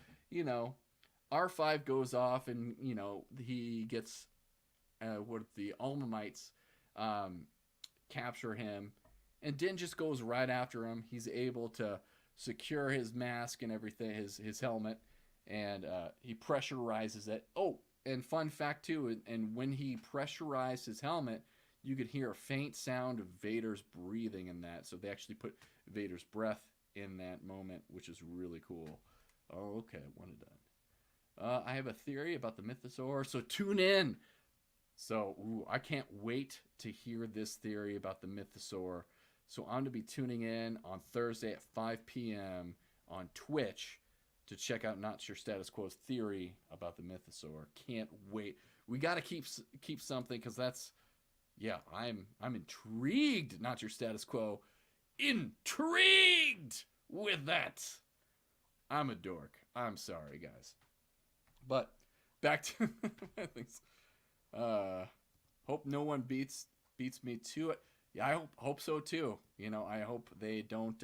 R5 goes off and he gets what the Almamites capture him, and Din just goes right after him. He's able to secure his mask and everything, his helmet, and he pressurizes it. Oh, and fun fact too, and when he pressurized his helmet, you could hear a faint sound of Vader's breathing in that. So they actually put Vader's breath in that moment, which is really cool. Oh, okay, one and done. I have a theory about the mythosaur, so tune in. So I can't wait to hear this theory about the mythosaur. So I'm going to be tuning in on Thursday at 5 p.m. on Twitch to check out Not Your Status Quo's theory about the mythosaur. Can't wait. We got to keep something, because that's, yeah, I'm intrigued. Not Your Status Quo. Intrigued with that. I'm a dork. I'm sorry, guys. But back to things. Hope no one beats me to it. Yeah, I hope so too. You know, I hope they don't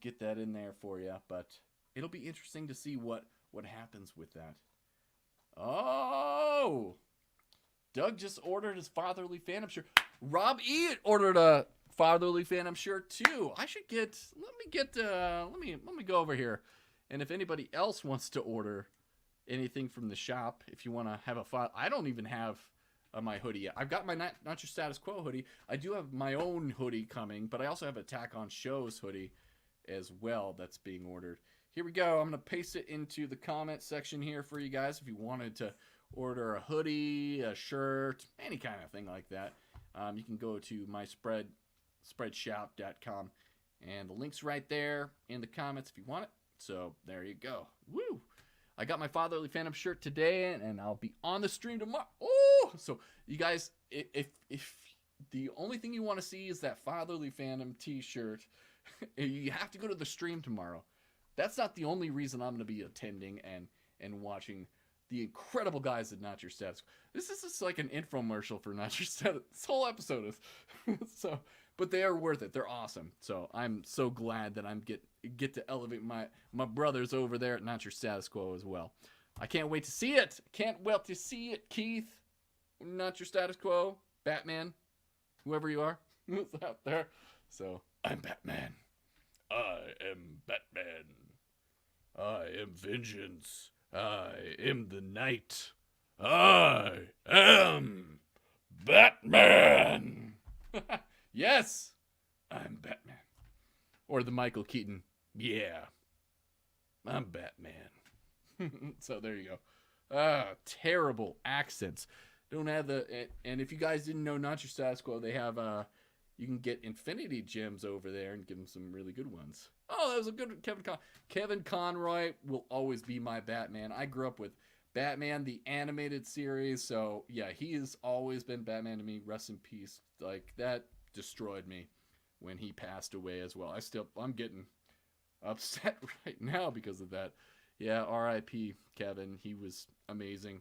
get that in there for you, but it'll be interesting to see what happens with that. Oh, Doug just ordered his fatherly Phantom shirt. Rob E ordered a fatherly Phantom shirt too. I should get. Let me go over here, and if anybody else wants to order anything from the shop, if you want to have a father, I don't even have my hoodie yet. I've got my not your status quo hoodie. I do have my own hoodie coming, but I also have Attack on Show's hoodie as well that's being ordered. Here we go. I'm going to paste it into the comment section here for you guys if you wanted to order a hoodie, a shirt, any kind of thing like that. You can go to spreadshop.com, and the link's right there in the comments if you want it. So there you go. Woo! I got my Fatherly Phantom shirt today, and I'll be on the stream tomorrow. Oh! So you guys, if the only thing you want to see is that Fatherly Phantom t-shirt, you have to go to the stream tomorrow. That's not the only reason I'm going to be attending and watching the incredible guys at Not Your Status. This is just like an infomercial for Not Your Status. This whole episode is. So, but they are worth it. They're awesome. So I'm so glad that I'm get to elevate my brothers over there at Not Your Status Quo as well. I can't wait to see it. Can't wait to see it, Keith. Not Your Status Quo, Batman, whoever you are, who's out there. So I'm Batman. I am Batman. I am vengeance. I am the night. I am Batman. Yes, I'm Batman. Or the Michael Keaton. Yeah, I'm Batman. So there you go. Terrible accents. Don't have and if you guys didn't know Not Your Status Quo, they have you can get Infinity Gems over there and give them some really good ones. Oh, that was a good Kevin Conroy will always be my Batman. I grew up with Batman the animated series, so yeah, he has always been Batman to me. Rest in peace. Like, that destroyed me when he passed away as well. I'm getting upset right now because of that. Yeah, R.I.P. Kevin. He was amazing.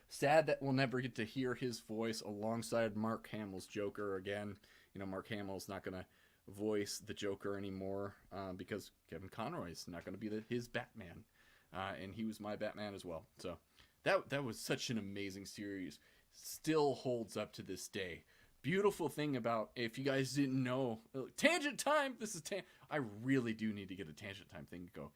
Sad that we'll never get to hear his voice alongside Mark Hamill's Joker again. You know, Mark Hamill's not going to voice the Joker anymore because Kevin Conroy is not going to be his Batman. And he was my Batman as well. So that was such an amazing series. Still holds up to this day. Beautiful thing about, if you guys didn't know, Tangent Time. I really do need to get a Tangent Time thing to go.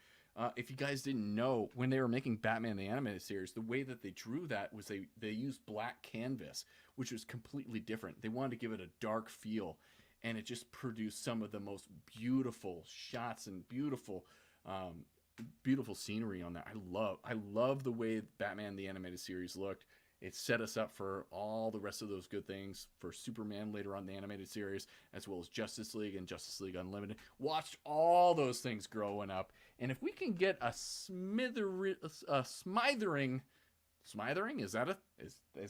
If you guys didn't know, when they were making Batman the Animated Series, the way that they drew that was they used black canvas, which was completely different. They wanted to give it a dark feel, and it just produced some of the most beautiful shots and beautiful scenery on that. I love the way Batman the Animated Series looked. It set us up for all the rest of those good things for Superman later on in the animated series, as well as Justice League and Justice League Unlimited. Watched all those things growing up. And if we can get a smithering, is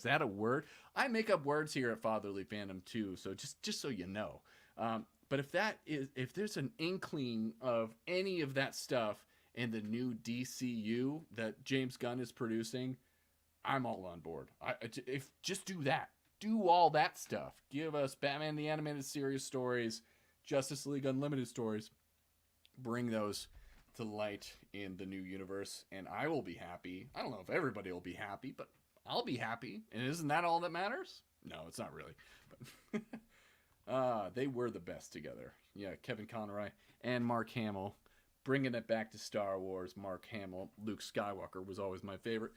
that a word? I make up words here at Fatherly Fandom too, so just so you know. But if there's an inkling of any of that stuff in the new DCU that James Gunn is producing, I'm all on board. If just do that. Do all that stuff. Give us Batman the Animated Series stories, Justice League Unlimited stories. Bring those to light in the new universe, and I will be happy. I don't know if everybody will be happy, but I'll be happy. And isn't that all that matters? No, it's not really. But they were the best together. Yeah, Kevin Conroy and Mark Hamill. Bringing it back to Star Wars, Mark Hamill. Luke Skywalker was always my favorite.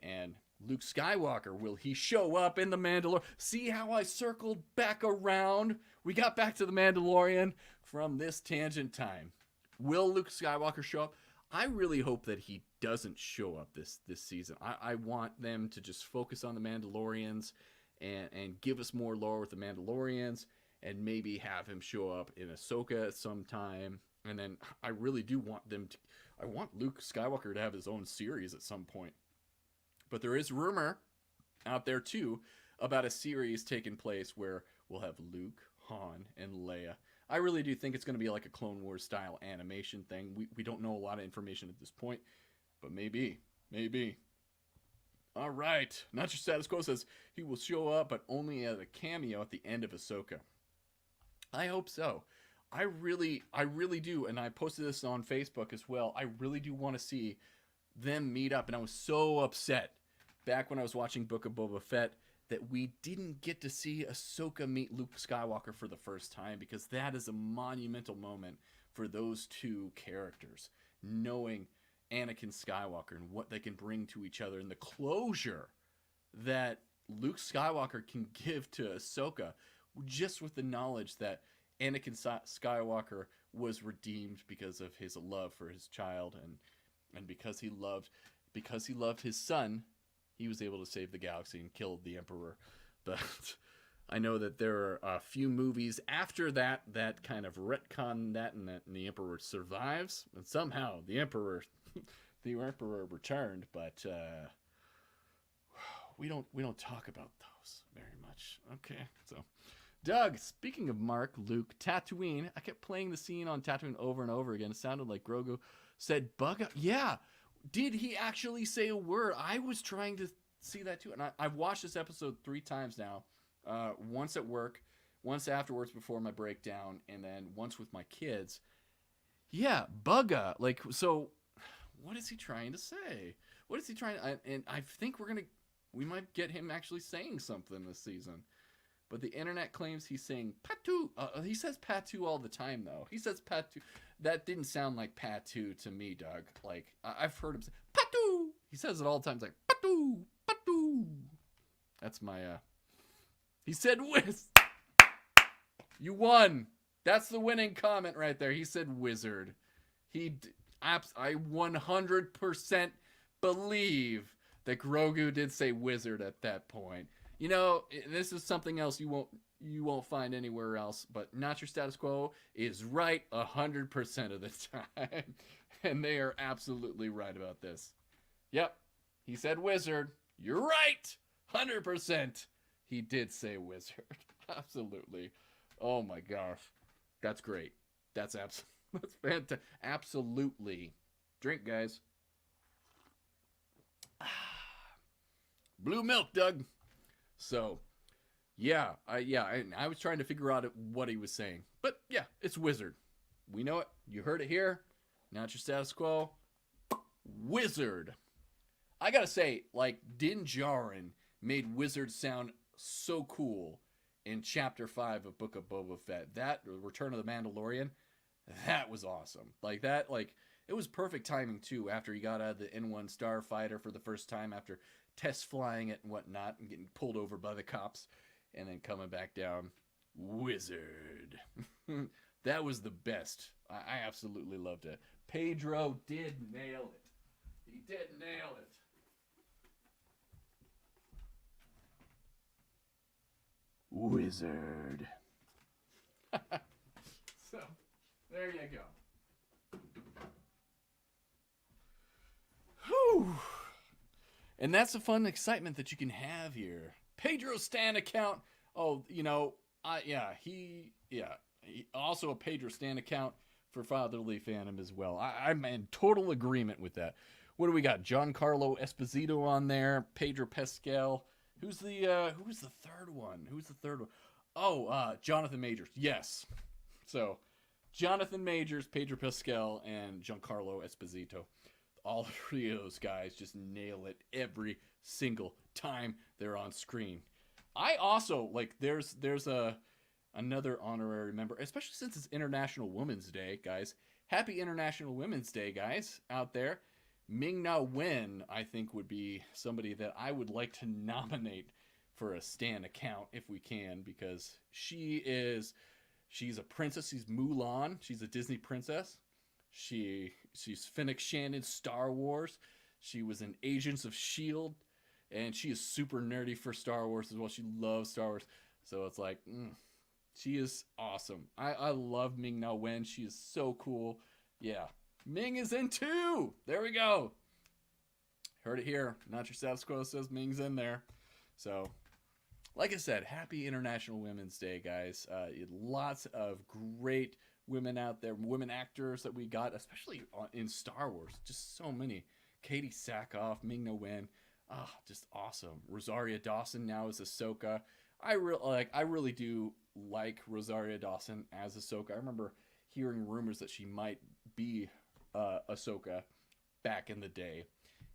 And Luke Skywalker, will he show up in The Mandalorian? See how I circled back around? We got back to The Mandalorian from this Tangent Time. Will Luke Skywalker show up? I really hope that he doesn't show up this season. I want them to just focus on the Mandalorians and give us more lore with the Mandalorians, and maybe have him show up in Ahsoka at some time. And then I really do want I want Luke Skywalker to have his own series at some point. But there is rumor out there, too, about a series taking place where we'll have Luke, Han, and Leia. I really do think it's going to be like a Clone Wars style animation thing. We don't know a lot of information at this point, but maybe. All right. Not Your Status Quo says he will show up, but only as a cameo at the end of Ahsoka. I hope so. I really do, and I posted this on Facebook as well. I really do want to see them meet up, and I was so upset back when I was watching Book of Boba Fett that we didn't get to see Ahsoka meet Luke Skywalker for the first time, because that is a monumental moment for those two characters, knowing Anakin Skywalker and what they can bring to each other, and the closure that Luke Skywalker can give to Ahsoka, just with the knowledge that Anakin Skywalker was redeemed because of his love for his child, and because he loved his son, he was able to save the galaxy and kill the Emperor. But I know that there are a few movies after that kind of retcon that, and the Emperor survives, and somehow the Emperor returned. But we don't talk about those very much. Okay, so. Doug, speaking of Mark, Luke, Tatooine, I kept playing the scene on Tatooine over and over again. It sounded like Grogu said bug out. Yeah, did he actually say a word? I was trying to see that too. And I've watched this episode 3 times now. Once at work, once afterwards before my breakdown, and then once with my kids. Yeah, bugga. Like, so what is he trying to say? What is he trying to... And I think we might get him actually saying something this season. But the internet claims he's saying Patu. He says Patu all the time, though. He says Patu. That didn't sound like Patu to me, Doug. Like, I've heard him say Patu. He says it all the time. It's like Patu, Patu. That's my, He said whiz. You won. That's the winning comment right there. He said wizard. I 100% believe that Grogu did say wizard at that point. You know, this is something else you won't find anywhere else, but Not Your Status Quo is right 100% of the time. And they are absolutely right about this. Yep, he said wizard. You're right, 100%. He did say wizard. Absolutely. Oh my gosh. That's great. That's fantastic. Absolutely. Drink, guys. Blue milk, Doug. So, yeah, I was trying to figure out what he was saying. But, yeah, it's wizard. We know it. You heard it here. Not Your Status Quo. Wizard. I gotta say, like, Din Djarin made wizard sound so cool in Chapter 5 of Book of Boba Fett. That, Return of the Mandalorian, that was awesome. Like, that, like, it was perfect timing, too, after he got out of the N1 Starfighter for the first time after test flying it and whatnot and getting pulled over by the cops and then coming back down. Wizard. That was the best. I absolutely loved it. Pedro did nail it. He did nail it. Wizard. So, there you go. Whew. And that's the fun excitement that you can have here. Pedro Stan account. Oh, you know, he also a Pedro Stan account for Fatherly Phantom as well. I'm in total agreement with that. What do we got? Giancarlo Esposito on there. Pedro Pascal. Who's the third one? Oh, Jonathan Majors. Yes. So, Jonathan Majors, Pedro Pascal, and Giancarlo Esposito. All 3 of those guys just nail it every single time they're on screen. I also, like, there's another honorary member, especially since it's International Women's Day, guys. Happy International Women's Day, guys, out there. Ming-Na Wen, I think, would be somebody that I would like to nominate for a Stan account if we can, because she's a princess. She's Mulan. She's a Disney princess. She's Fennec Shannon's Star Wars. She was in Agents of S.H.I.E.L.D. And she is super nerdy for Star Wars as well. She loves Star Wars. So it's like, she is awesome. I love Ming-Na Wen. She is so cool. Yeah. Ming is in too. There we go. Heard it here. Not Your Status Quo says Ming's in there. So, like I said, happy International Women's Day, guys. Lots of great women out there, women actors that we got, especially in Star Wars. Just so many. Katie Sackhoff, Ming-Na Wen. Just awesome. Rosario Dawson now as Ahsoka. I really do like Rosario Dawson as Ahsoka. I remember hearing rumors that she might be Ahsoka back in the day,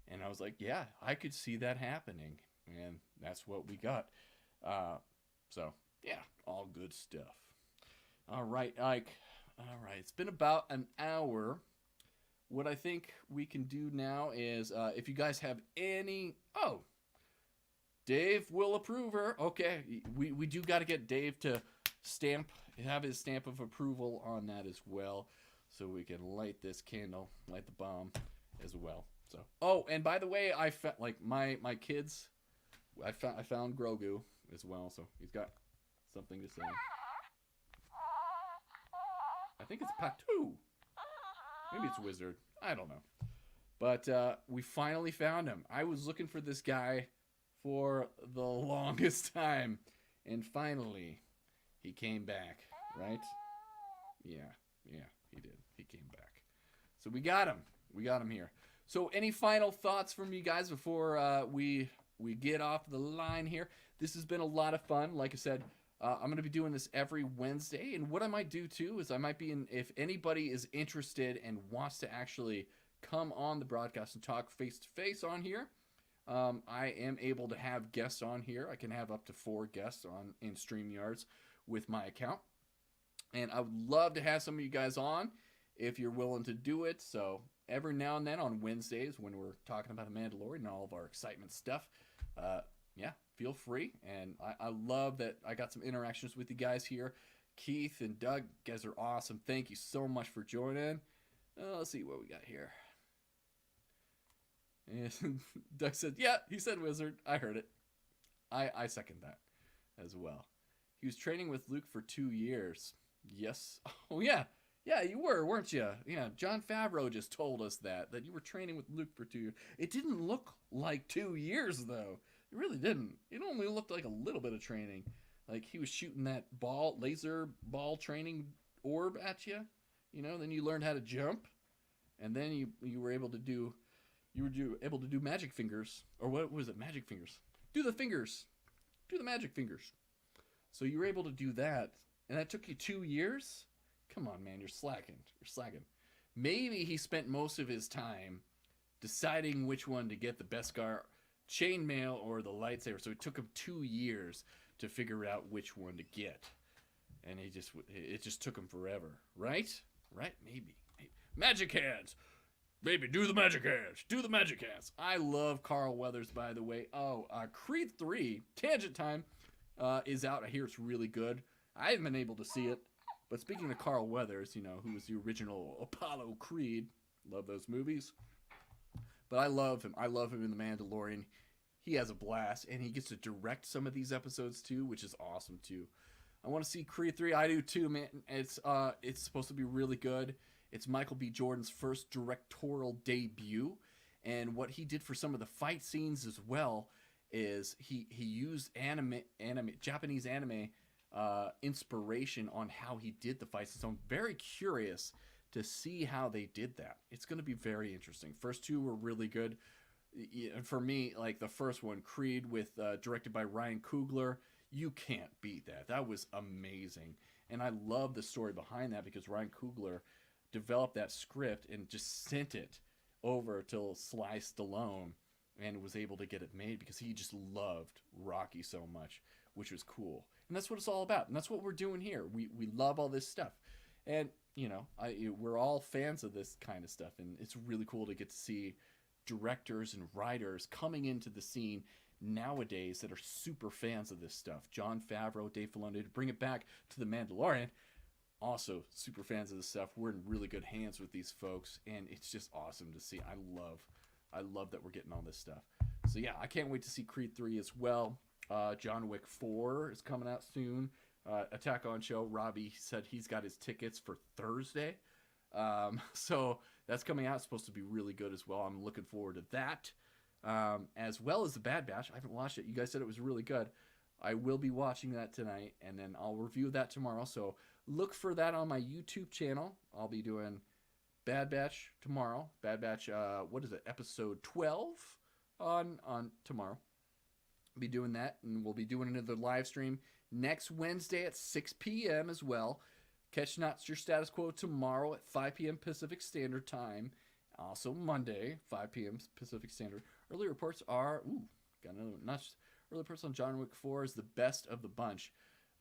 and I was like, yeah, I could see that happening, and that's what we got. So yeah, all good stuff. All right, Ike. All right, it's been about an hour. What I think we can do now is, if you guys have any, Dave will approve her. Okay, we do got to get Dave to have his stamp of approval on that as well, so we can light this candle, light the bomb as well. So, and by the way, I found my kids, I found Grogu as well, so he's got something to say. I think it's Patu. Maybe it's Wizard. I don't know. But we finally found him. I was looking for this guy for the longest time. And finally, he came back, right? Yeah, he did. He came back. So we got him. We got him here. So any final thoughts from you guys before we get off the line here? This has been a lot of fun. Like I said, I'm going to be doing this every Wednesday. And what I might do, too, is I might be if anybody is interested and wants to actually come on the broadcast and talk face-to-face on here, I am able to have guests on here. I can have up to 4 guests in StreamYards with my account. And I would love to have some of you guys on if you're willing to do it. So every now and then on Wednesdays when we're talking about the Mandalorian and all of our excitement stuff, yeah, feel free. And I love that I got some interactions with you guys here. Keith and Doug, you guys are awesome. Thank you so much for joining. Let's see what we got here. And Doug said, yeah, he said Wizard. I heard it. I second that as well. He was training with Luke for 2 years. Yes. Oh, yeah. Yeah, you were, weren't you? Yeah, Jon Favreau just told us that you were training with Luke for 2 years. It didn't look like 2 years, though. It really didn't. It only looked like a little bit of training. Like he was shooting that laser ball training orb at you. You know, then you learned how to jump. And then you were able to do magic fingers. Or what was it? Magic fingers. Do the fingers. Do the magic fingers. So you were able to do that. And that took you 2 years? Come on, man. You're slacking. You're slacking. Maybe he spent most of his time deciding which one to get, the Beskar chainmail or the lightsaber. So it took him 2 years to figure out which one to get. And it just took him forever. Right? Right? Maybe. Magic hands. Baby, do the magic hands. Do the magic hands. I love Carl Weathers, by the way. Creed 3, Tangent Time, is out. I hear it's really good. I haven't been able to see it. But speaking of Carl Weathers, you know, who was the original Apollo Creed. Love those movies. But I love him. I love him in The Mandalorian. He has a blast. And he gets to direct some of these episodes, too, which is awesome, too. I want to see Creed 3. I do, too, man. It's supposed to be really good. It's Michael B. Jordan's first directorial debut. And what he did for some of the fight scenes as well is he used Japanese anime inspiration on how he did the fights. So I'm very curious to see how they did that. It's going to be very interesting. First 2 were really good. For me, like the first one, Creed, with directed by Ryan Coogler, you can't beat that. That was amazing. And I love the story behind that because Ryan Coogler developed that script and just sent it over to Sly Stallone and was able to get it made because he just loved Rocky so much, which was cool. And that's what it's all about. And that's what we're doing here. We love all this stuff. And, you know, we're all fans of this kind of stuff. And it's really cool to get to see directors and writers coming into the scene nowadays that are super fans of this stuff. Jon Favreau, Dave Filoni, to bring it back to The Mandalorian. Also super fans of this stuff. We're in really good hands with these folks. And it's just awesome to see. I love that we're getting all this stuff. So yeah, I can't wait to see Creed 3 as well. John Wick 4 is coming out soon. Attack on Show, Robbie said he's got his tickets for Thursday. So that's coming out. It's supposed to be really good as well. I'm looking forward to that. As well as The Bad Batch. I haven't watched it. You guys said it was really good. I will be watching that tonight, and then I'll review that tomorrow. So look for that on my YouTube channel. I'll be doing Bad Batch tomorrow. Bad Batch, what is it, episode 12? on tomorrow. Be doing that, and we'll be doing another live stream next Wednesday at 6 p.m. as well. Catch Not Your Status Quo tomorrow at 5 p.m. Pacific Standard Time. Also Monday, 5 p.m. Pacific Standard. Early reports are got another one. Early reports on John Wick 4 is the best of the bunch.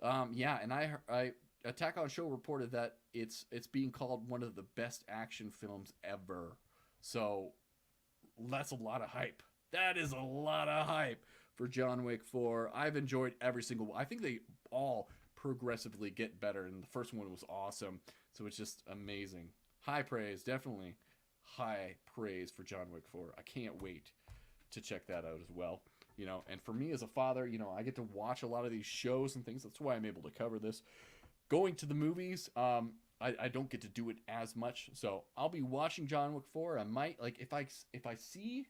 And I Attack on Show reported that it's being called one of the best action films ever. So that's a lot of hype. That is a lot of hype for John Wick 4. I've enjoyed every single one. I think they all progressively get better, and the first one was awesome. So it's just amazing. High praise, definitely high praise for John Wick 4. I can't wait to check that out as well. And for me as a father, I get to watch a lot of these shows and things. That's why I'm able to cover this. Going to the movies, I don't get to do it as much. So I'll be watching John Wick 4. I might, if I see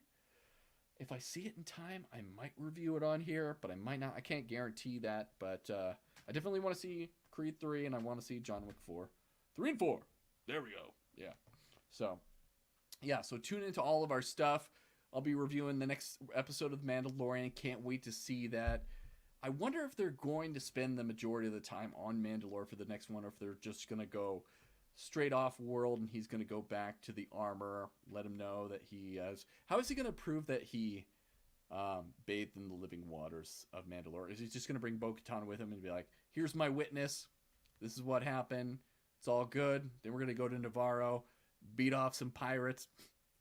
it in time, I might review it on here, but I might not. I can't guarantee that, but I definitely want to see Creed 3, and I want to see John Wick 4. 3 and 4. There we go. Yeah. So tune into all of our stuff. I'll be reviewing the next episode of Mandalorian. Can't wait to see that. I wonder if they're going to spend the majority of the time on Mandalore for the next one, or if they're just going to go straight off world and he's going to go back to the armor, let him know that he has... How is he going to prove that he bathed in the living waters of Mandalore? Is he just going to bring Bo-Katan with him and be like, here's my witness, this is what happened, it's all good, then we're going to go to Navarro, beat off some pirates.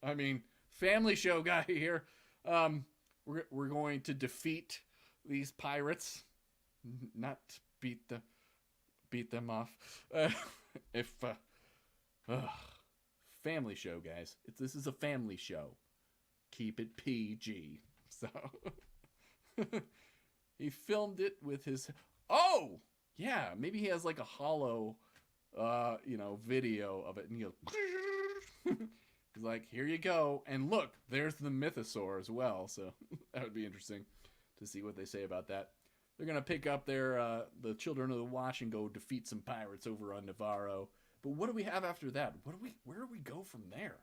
I mean, family show guy here. We're going to defeat these pirates, not beat them off. Family show, guys. This is a family show. Keep it PG. So he filmed it with his. Oh yeah, maybe he has like a hollow, video of it, and he goes. He's like, here you go, and look, there's the mythosaur as well. So that would be interesting to see what they say about that. They're gonna pick up their the Children of the Watch and go defeat some pirates over on Navarro. But what do we have after that? Where do we go from there?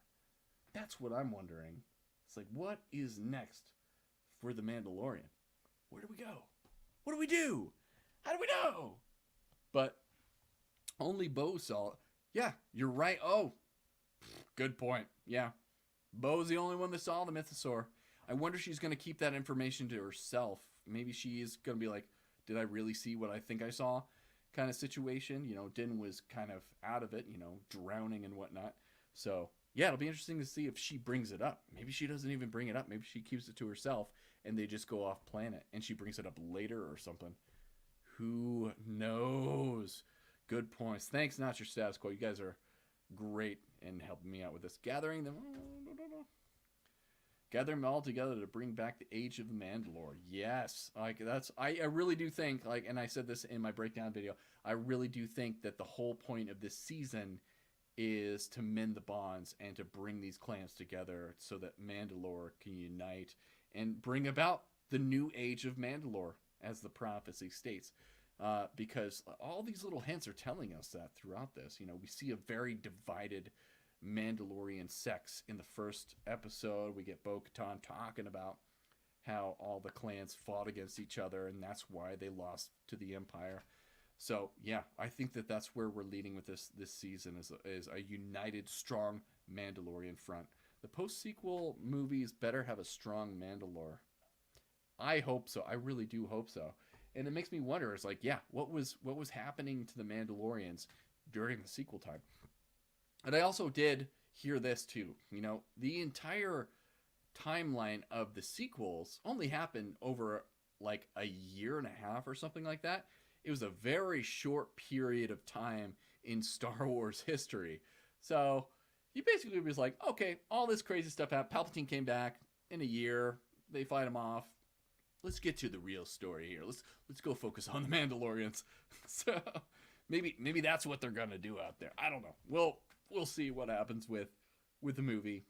That's what I'm wondering. It's like, what is next for the Mandalorian? Where do we go? What do we do? How do we know? But only Bo saw it. Yeah, you're right. Oh, good point. Yeah, Bo's the only one that saw the mythosaur. I wonder if she's going to keep that information to herself. Maybe she is going to be like, did I really see what I think I saw? Kind of situation. Din was kind of out of it, drowning and whatnot. So, yeah, it'll be interesting to see if she brings it up. Maybe she doesn't even bring it up. Maybe she keeps it to herself and they just go off planet and she brings it up later or something. Who knows? Good points. Thanks, Not Your Status Quo. You guys are great in helping me out with this. Gathering them all together to bring back the Age of the Mandalore. Yes, I really do think, and I said this in my breakdown video, I really do think that the whole point of this season is to mend the bonds and to bring these clans together so that Mandalore can unite and bring about the new Age of Mandalore, as the prophecy states. Because all these little hints are telling us that throughout this. We see a very divided Mandalorian sects. In the first episode, we get Bo-Katan talking about how all the clans fought against each other, and that's why they lost to the Empire. So, yeah, I think that that's where we're leading with this season, is a united, strong Mandalorian front. The post-sequel movies better have a strong Mandalore. I hope so. I really do hope so. And it makes me wonder, it's like, yeah, what was happening to the Mandalorians during the sequel time? And I also did hear this too. The entire timeline of the sequels only happened over like a year and a half or something like that. It was a very short period of time in Star Wars history. So he basically was like, okay, all this crazy stuff happened. Palpatine came back in a year. They fight him off. Let's get to the real story here. Let's go focus on the Mandalorians. So maybe that's what they're gonna do out there. I don't know. We'll see what happens with the movie,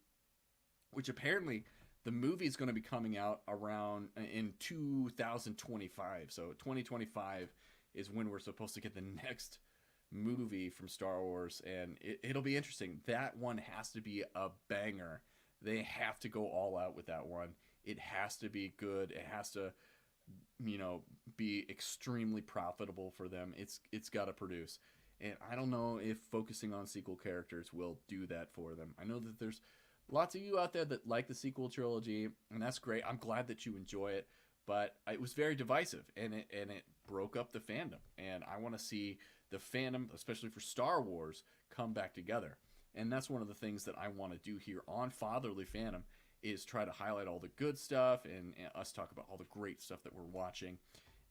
which apparently the movie is going to be coming out around in 2025. So 2025 is when we're supposed to get the next movie from Star Wars, and it'll be interesting. That one has to be a banger. They have to go all out with that one. it has to be good. It has to, be extremely profitable for them. It's got to produce. And I don't know if focusing on sequel characters will do that for them. I know that there's lots of you out there that like the sequel trilogy, and that's great. I'm glad that you enjoy it, but it was very divisive, and it broke up the fandom. And I want to see the fandom, especially for Star Wars, come back together. And that's one of the things that I want to do here on Fatherly Fandom, is try to highlight all the good stuff and us talk about all the great stuff that we're watching,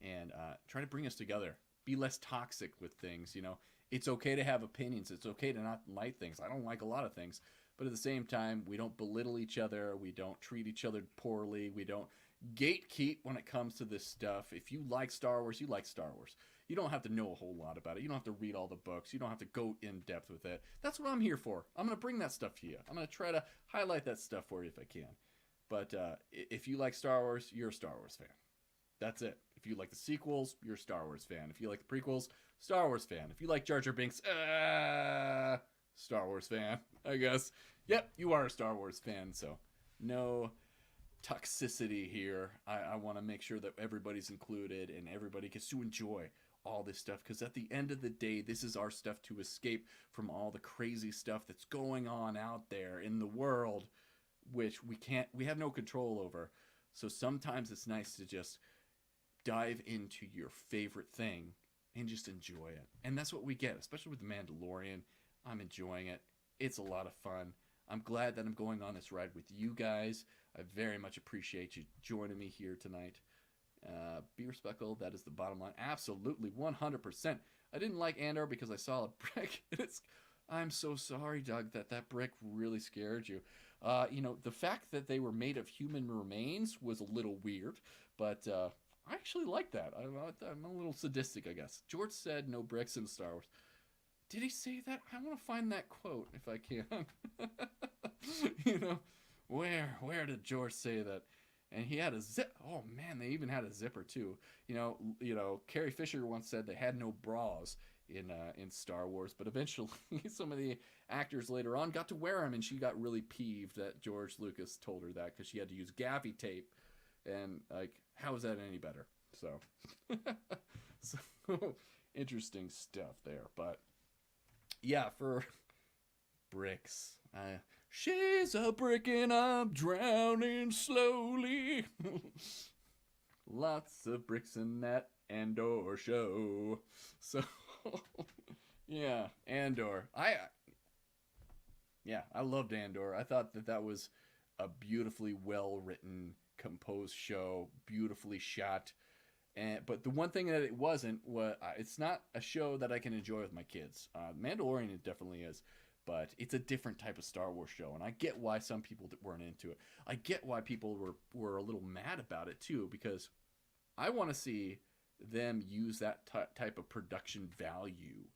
and try to bring us together. Be less toxic with things. It's okay to have opinions. It's okay to not like things. I don't like a lot of things. But at the same time, we don't belittle each other. We don't treat each other poorly. We don't gatekeep when it comes to this stuff. If you like Star Wars, you like Star Wars. You don't have to know a whole lot about it. You don't have to read all the books. You don't have to go in depth with it. That's what I'm here for. I'm going to bring that stuff to you. I'm going to try to highlight that stuff for you if I can. But if you like Star Wars, you're a Star Wars fan. That's it. If you like the sequels, you're a Star Wars fan. If you like the prequels, Star Wars fan. If you like Jar Jar Binks, Star Wars fan, I guess. Yep, you are a Star Wars fan, so no toxicity here. I want to make sure that everybody's included and everybody gets to enjoy all this stuff, because at the end of the day, this is our stuff to escape from all the crazy stuff that's going on out there in the world, which we have no control over. So sometimes it's nice to just dive into your favorite thing and just enjoy it. And that's what we get, especially with The Mandalorian. I'm enjoying it. It's a lot of fun. I'm glad that I'm going on this ride with you guys. I very much appreciate you joining me here tonight. Be respectful. That is the bottom line. Absolutely, 100%. I didn't like Andor because I saw a brick. I'm so sorry, Doug, that brick really scared you. The fact that they were made of human remains was a little weird, but I actually like that. I'm a little sadistic, I guess. George said no bricks in Star Wars. Did he say that? I want to find that quote if I can. Where did George say that? And he had a zip. Oh man, they even had a zipper too. Carrie Fisher once said they had no bras in Star Wars, but eventually some of the actors later on got to wear them, and she got really peeved that George Lucas told her that, because she had to use gaffy tape, and how is that any better? So, interesting stuff there, but yeah, for bricks. She's a brick and I'm drowning slowly. Lots of bricks in that Andor show. So, yeah, Andor. I loved Andor. I thought that was a beautifully well-written, composed show, beautifully shot. But the one thing that it wasn't, it's not a show that I can enjoy with my kids. Mandalorian it definitely is, but it's a different type of Star Wars show, and I get why some people weren't into it. I get why people were a little mad about it too, because I want to see them use that type of production value,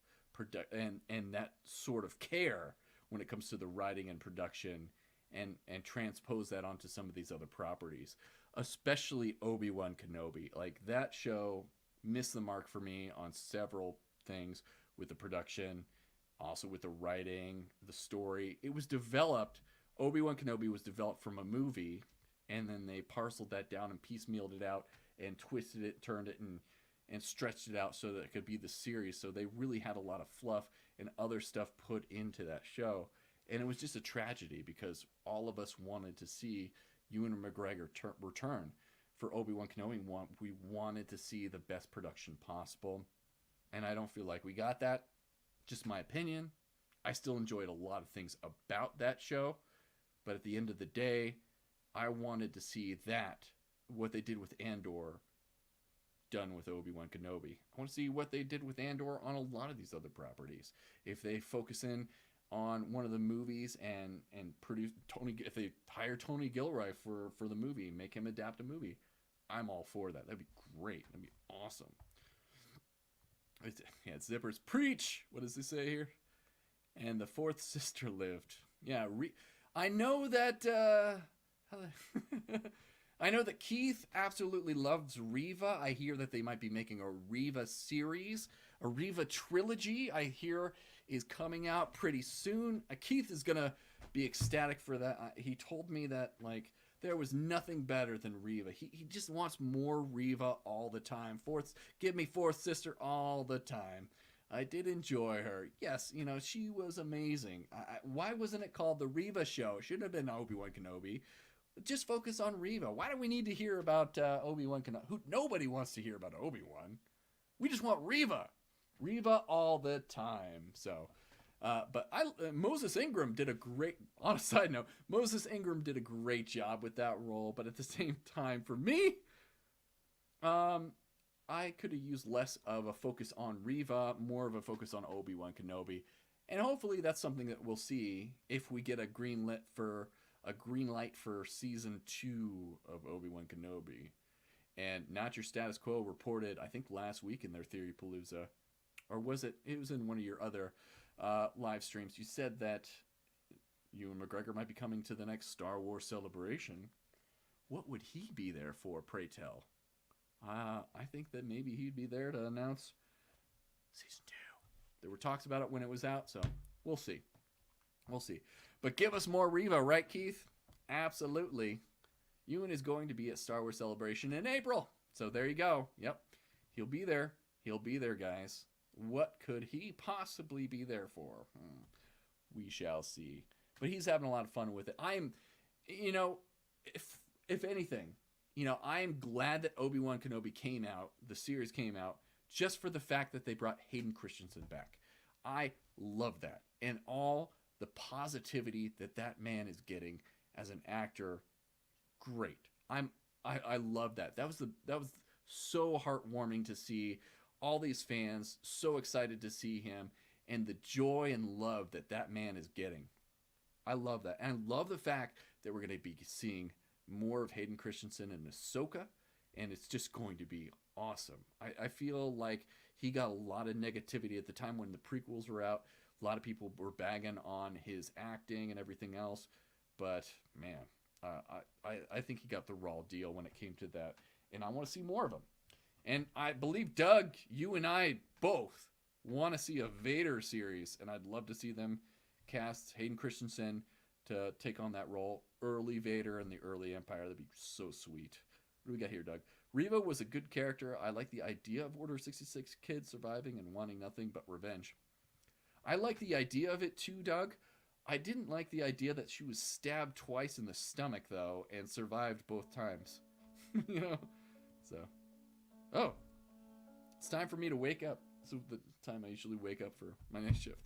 and that sort of care when it comes to the writing and production, and transpose that onto some of these other properties, especially Obi-Wan Kenobi. That show missed the mark for me on several things with the production, also with the writing, the story. It was developed, Obi-Wan Kenobi was developed from a movie, and then they parceled that down and piecemealed it out and twisted it, turned it, and stretched it out so that it could be the series. So they really had a lot of fluff and other stuff put into that show. And it was just a tragedy, because all of us wanted to see Ewan McGregor return. For Obi-Wan Kenobi, we wanted to see the best production possible. And I don't feel like we got that. Just my opinion. I still enjoyed a lot of things about that show. But at the end of the day, I wanted to see what they did with Andor, done with Obi-Wan Kenobi. I want to see what they did with Andor on a lot of these other properties. If they focus in on one of the movies and produce if they hire Tony Gilroy for the movie, make him adapt a movie, I'm all for that. That'd be great. That'd be awesome. It's Zippers preach. What does he say here? And the fourth sister lived. Yeah, I know that I know that Keith absolutely loves Reva. I hear that they might be making a Reva series, a Reva trilogy, I hear is coming out pretty soon. Keith is going to be ecstatic for that. He told me that There was nothing better than Reva. He just wants more Reva all the time. Give me fourth sister all the time. I did enjoy her. Yes, she was amazing. Why wasn't it called the Reva Show? It shouldn't have been Obi-Wan Kenobi. Just focus on Reva. Why do we need to hear about Obi-Wan Kenobi? Nobody wants to hear about Obi-Wan. We just want Reva. Reva all the time. So, but Moses Ingram did a great, on a side note, Moses Ingram did a great job with that role. But at the same time, for me, I could have used less of a focus on Reva, more of a focus on Obi-Wan Kenobi. And hopefully that's something that we'll see if we get a green light for season 2 of Obi-Wan Kenobi. And Not Your Status Quo reported, I think last week in their Theory Palooza, or was it was in one of your other live streams, you said that Ewan McGregor might be coming to the next Star Wars celebration. What would he be there for, pray tell? I think that maybe he'd be there to announce season 2. There were talks about it when it was out, so we'll see. We'll see. But give us more Reva, right, Keith? Absolutely. Ewan is going to be at Star Wars Celebration in April. So there you go. Yep. He'll be there. He'll be there, guys. What could he possibly be there for? We shall see. But he's having a lot of fun with it. I'm, if anything, I'm glad that Obi-Wan Kenobi came out, the series came out, just for the fact that they brought Hayden Christensen back. I love that. And all the positivity that man is getting as an actor, great. I love that. That was so heartwarming to see all these fans so excited to see him and the joy and love that man is getting. I love that. And I love the fact that we're going to be seeing more of Hayden Christensen and Ahsoka, and it's just going to be awesome. I feel like he got a lot of negativity at the time when the prequels were out. A lot of people were bagging on his acting and everything else, but man, I think he got the raw deal when it came to that, and I want to see more of him. And I believe, Doug, you and I both want to see a Vader series, and I'd love to see them cast Hayden Christensen to take on that role, early Vader in the early Empire. That'd be so sweet. What do we got here, Doug? Reva was a good character. I like the idea of Order 66 kids surviving and wanting nothing but revenge. I like the idea of it too, Doug. I didn't like the idea that she was stabbed twice in the stomach, though, and survived both times. So. Oh. It's time for me to wake up. This is the time I usually wake up for my next shift.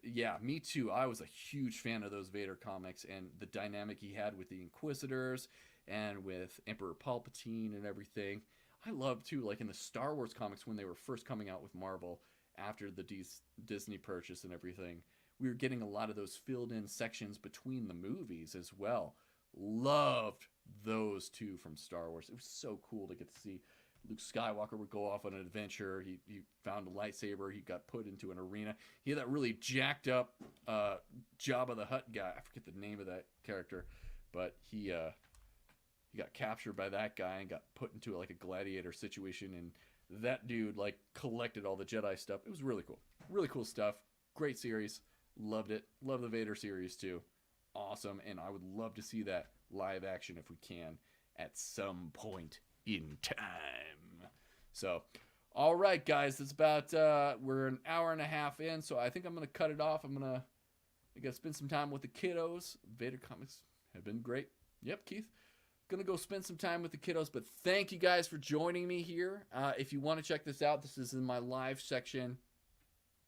Yeah, me too. I was a huge fan of those Vader comics and the dynamic he had with the Inquisitors and with Emperor Palpatine and everything. I love too, like in the Star Wars comics when they were first coming out with Marvel after the Disney purchase and everything, we were getting a lot of those filled in sections between the movies as well. Loved those two from Star Wars. It was so cool to get to see Luke Skywalker would go off on an adventure. He found a lightsaber. He got put into an arena. He had that really jacked up Jabba the Hutt guy. I forget the name of that character, but he got captured by that guy and got put into like a gladiator situation. And that dude like collected all the Jedi stuff. It was really cool. Really cool stuff. Great series. Loved it. Love the Vader series too. Awesome. And I would love to see that live action if we can at some point in time. So, all right, guys, it's about we're an hour and a half in, so I think I'm gonna cut it off. I gotta spend some time with the kiddos. Vader comics have been great. Yep, Keith. Gonna go spend some time with the kiddos, but thank you guys for joining me here. If you want to check this out, this is in my live section,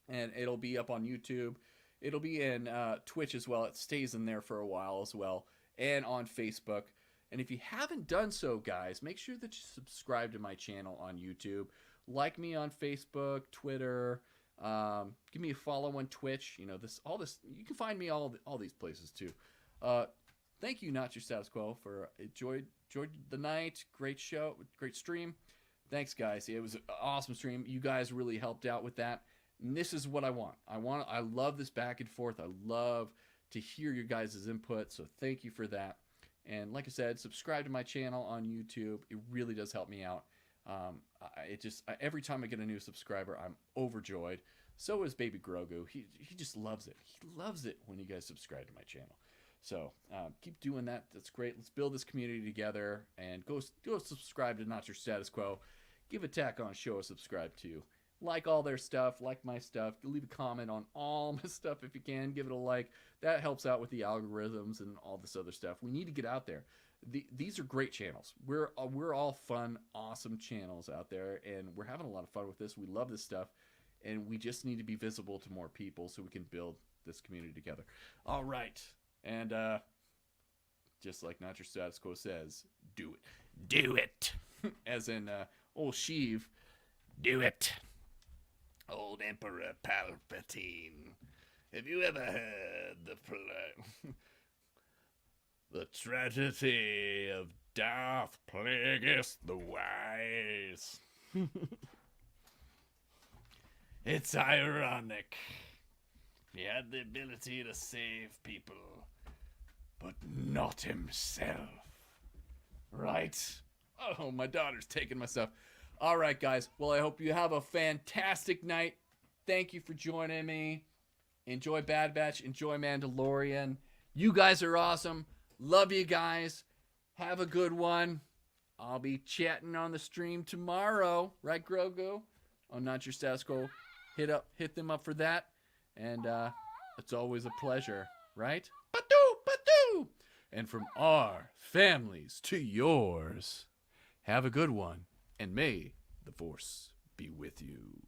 and it'll be up on YouTube. It'll be in Twitch as well. It stays in there for a while as well, and on Facebook. And if you haven't done so, guys, make sure that you subscribe to my channel on YouTube. Like me on Facebook, Twitter. Give me a follow on Twitch. You can find me all these places too. Thank you, Not Your Status Quo, for enjoyed the night. Great show, great stream. Thanks, guys. It was an awesome stream. You guys really helped out with that. And this is what I want. I love this back and forth. I love to hear your guys' input. So thank you for that. And like I said, subscribe to my channel on YouTube. It really does help me out. Every time I get a new subscriber, I'm overjoyed. So is Baby Grogu. He just loves it. He loves it when you guys subscribe to my channel. So keep doing that. That's great. Let's build this community together, and go subscribe to Not Your Status Quo. Give Attack on Show a subscribe too. Like all their stuff, like my stuff. Leave a comment on all my stuff if you can. Give it a like. That helps out with the algorithms and all this other stuff. We need to get out there. These are great channels. We're all fun, awesome channels out there, and we're having a lot of fun with this. We love this stuff, and we just need to be visible to more people so we can build this community together. All right, and just like Not Your Status Quo says, do it. Do it. As in old Sheev, Do it. Old Emperor Palpatine. Have you ever heard the tragedy of Darth Plagueis the Wise? It's ironic. He had the ability to save people, but not himself. Right? oh, my daughter's taking my stuff. All right, guys. Well, I hope you have a fantastic night. Thank you for joining me. Enjoy Bad Batch. Enjoy Mandalorian. You guys are awesome. Love you guys. Have a good one. I'll be chatting on the stream tomorrow. Right, Grogu? On Not Your Status Quo. Hit them up for that. And it's always a pleasure, right? Batu! And from our families to yours, have a good one. And may the Force be with you.